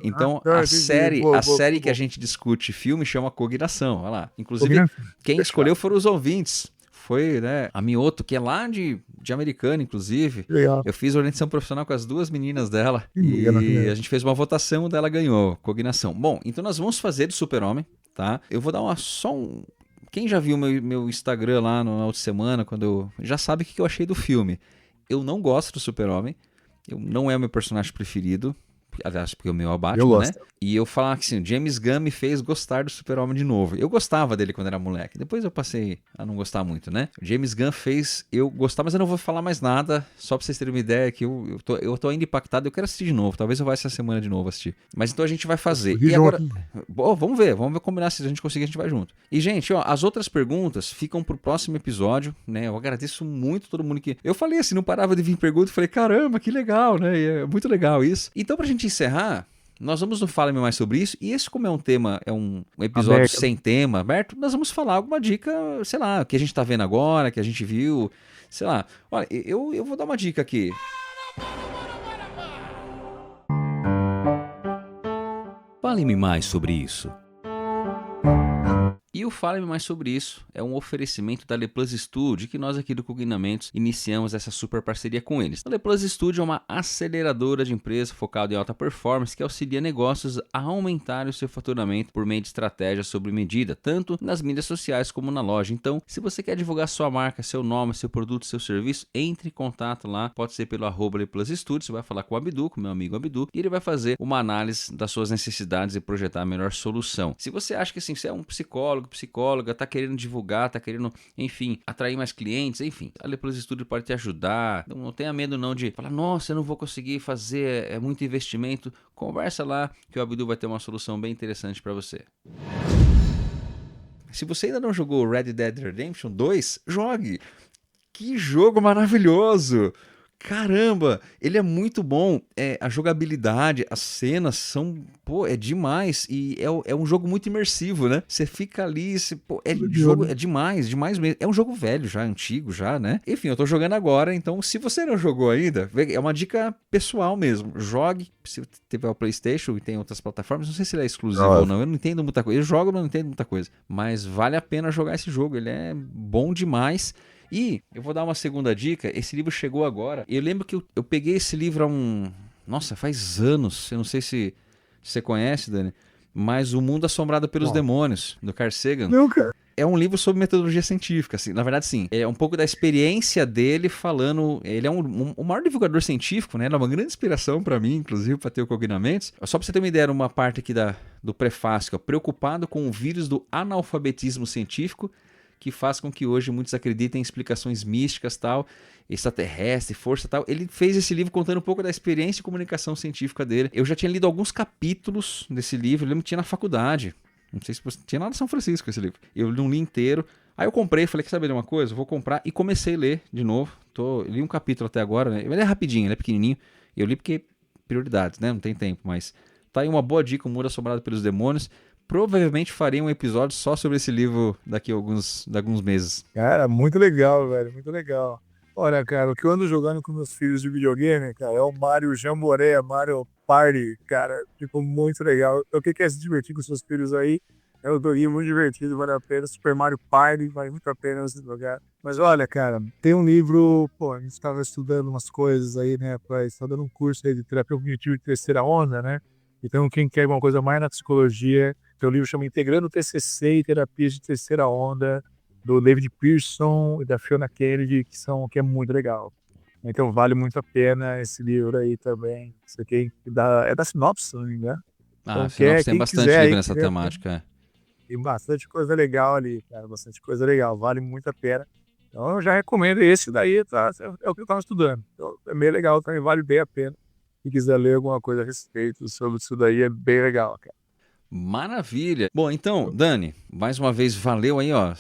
[SPEAKER 2] Então, a série que a gente discute filme chama Cognição. Olha lá. Inclusive, quem escolheu foram os ouvintes. Foi, né, a Mioto, que é lá de Americana, inclusive. Legal. Eu fiz orientação profissional com as 2 meninas dela. E a gente fez uma votação, dela ganhou. Cognição. Bom, então nós vamos fazer do Super-Homem, tá? Eu vou dar Quem já viu meu Instagram lá na outra semana, já sabe o que eu achei do filme. Eu não gosto do Super-Homem. Não é o meu personagem preferido. Aliás, porque o meu é o Batman, né? E eu falar que assim, o James Gunn me fez gostar do Super-Homem de novo. Eu gostava dele quando era moleque. Depois eu passei a não gostar muito, né? O James Gunn fez eu gostar, mas eu não vou falar mais nada. Só pra vocês terem uma ideia que eu tô ainda impactado. Eu quero assistir de novo. Talvez eu vá essa semana de novo assistir. Mas então a gente vai fazer. E agora... Vamos ver combinar. Se a gente conseguir, a gente vai junto. E, gente, as outras perguntas ficam pro próximo episódio, né? Eu agradeço muito todo mundo que... Eu falei assim, não parava de vir pergunta. Falei, caramba, que legal, né? E é muito legal isso. Então, pra gente encerrar, nós vamos no Fala-me Mais sobre isso. E esse, como é um tema, é um episódio aberto, sem tema, aberto, nós vamos falar alguma dica, sei lá, que a gente tá vendo agora, que a gente viu, sei lá. Olha, eu vou dar uma dica aqui. Fale-me mais sobre isso. E o Fale-me Mais Sobre Isso é um oferecimento da Leplus Studio, que nós aqui do Cognamentos iniciamos essa super parceria com eles. A Leplus Studio é uma aceleradora de empresas focada em alta performance que auxilia negócios a aumentar o seu faturamento por meio de estratégias sob medida, tanto nas mídias sociais como na loja. Então, se você quer divulgar sua marca, seu nome, seu produto, seu serviço, entre em contato lá, pode ser pelo @Leplus Studio, você vai falar com o Abdu, com meu amigo Abdu, e ele vai fazer uma análise das suas necessidades e projetar a melhor solução. Se você acha que assim, você é um psicóloga, tá querendo divulgar, tá querendo, enfim, atrair mais clientes, enfim, a Leplus Studio pode te ajudar. Não tenha medo não de falar, nossa, eu não vou conseguir fazer, é muito investimento. Conversa lá que o Abdu vai ter uma solução bem interessante para você. Se você ainda não jogou Red Dead Redemption 2, jogue! Que jogo maravilhoso! Caramba, ele é muito bom, a jogabilidade, as cenas são, é demais, e é um jogo muito imersivo, né? Você fica ali, é demais mesmo, é um jogo velho já, antigo já, né? Enfim, eu tô jogando agora, então se você não jogou ainda, é uma dica pessoal mesmo, jogue, se tiver o PlayStation e tem outras plataformas, não sei se ele é exclusivo ou não, eu não entendo muita coisa, eu jogo, mas não entendo muita coisa, mas vale a pena jogar esse jogo, ele é bom demais. E eu vou dar uma segunda dica, esse livro chegou agora. Eu lembro que eu peguei esse livro Nossa, faz anos. Eu não sei se você conhece, Dani, mas O Mundo Assombrado pelos Demônios, do Carl Sagan.
[SPEAKER 3] Não, cara.
[SPEAKER 2] É um livro sobre metodologia científica, assim. Na verdade, sim. É um pouco da experiência dele falando... Ele é o maior divulgador científico, né? Ele é uma grande inspiração para mim, inclusive, para ter o Cognamentos. Só para você ter uma ideia, uma parte aqui do prefácio, que é preocupado com o vírus do analfabetismo científico, que faz com que hoje muitos acreditem em explicações místicas, tal, extraterrestre, força, tal. Ele fez esse livro contando um pouco da experiência de comunicação científica dele. Eu já tinha lido alguns capítulos desse livro, eu lembro que tinha na faculdade. Não sei se você tinha lá em São Francisco esse livro. Eu não li inteiro. Aí eu comprei, falei, quer saber de uma coisa? Vou comprar e comecei a ler de novo. Eu li um capítulo até agora, né? Ele é rapidinho, ele é pequenininho. Eu li porque prioridades, né? Não tem tempo, mas tá aí uma boa dica, O Mundo Assombrado pelos Demônios. Provavelmente farei um episódio só sobre esse livro daqui a alguns meses.
[SPEAKER 3] Cara, muito legal, velho, muito legal. Olha, cara, o que eu ando jogando com meus filhos de videogame, cara, é o Mario Jamboree, Mario Party, cara, tipo, muito legal. O que quer se divertir com seus filhos aí? É um joguinho muito divertido, vale a pena. Super Mario Party, vale muito a pena você jogar. Mas olha, cara, tem um livro, a gente estava estudando umas coisas aí, né, está dando um curso aí de terapia cognitiva de terceira onda, né? Então, quem quer uma coisa mais na psicologia, tem um livro que chama Integrando TCC e Terapias de Terceira Onda, do David Pearson e da Fiona Kennedy, que é muito legal. Então, vale muito a pena esse livro aí também. Isso aqui é da Sinopse, não me engano.
[SPEAKER 2] Então, Sinopse tem bastante livro nessa temática.
[SPEAKER 3] Tem bastante coisa legal ali, cara, bastante coisa legal, vale muito a pena. Então, eu já recomendo esse daí, tá? É o que eu estava estudando. Então, é bem legal também, vale bem a pena. Se quiser ler alguma coisa a respeito sobre isso daí, é bem legal, cara.
[SPEAKER 2] Maravilha! Bom, então, Dani, mais uma vez valeu aí, ó.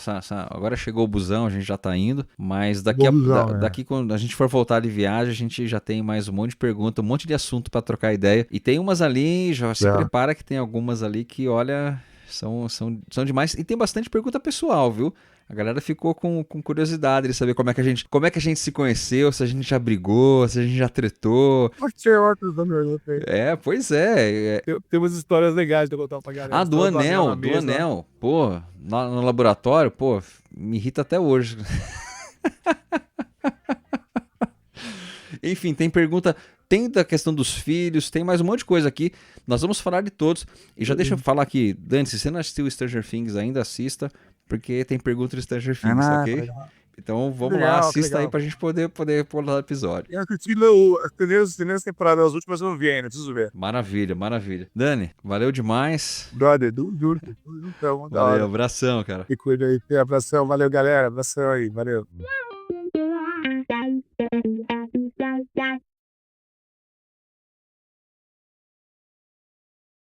[SPEAKER 2] Agora chegou o busão, a gente já tá indo, mas daqui quando a gente for voltar de viagem, a gente já tem mais um monte de pergunta, um monte de assunto pra trocar ideia. E tem umas ali, já se prepara que tem algumas ali que, olha, são demais. E tem bastante pergunta pessoal, viu? A galera ficou com curiosidade de saber como é que a gente se conheceu, se a gente já brigou, se a gente já tretou. Pois é.
[SPEAKER 3] Tem umas histórias legais de eu contar pra galera.
[SPEAKER 2] Do anel. Pô, no laboratório, me irrita até hoje. Enfim, tem pergunta... Tem da questão dos filhos, tem mais um monte de coisa aqui. Nós vamos falar de todos. E já deixa eu falar aqui, Dani, se você não assistiu Stranger Things ainda, assista, porque tem pergunta de Stranger Things, ok? Então vamos lá, assista aí pra gente poder pôr no episódio.
[SPEAKER 3] Eu assisti as primeiras temporadas, as últimas eu não vi ainda, preciso ver.
[SPEAKER 2] Maravilha. Dani, valeu demais.
[SPEAKER 3] Brother, duro.
[SPEAKER 2] Valeu, abração, cara.
[SPEAKER 3] E cuida aí, abração, valeu galera, abração aí, valeu.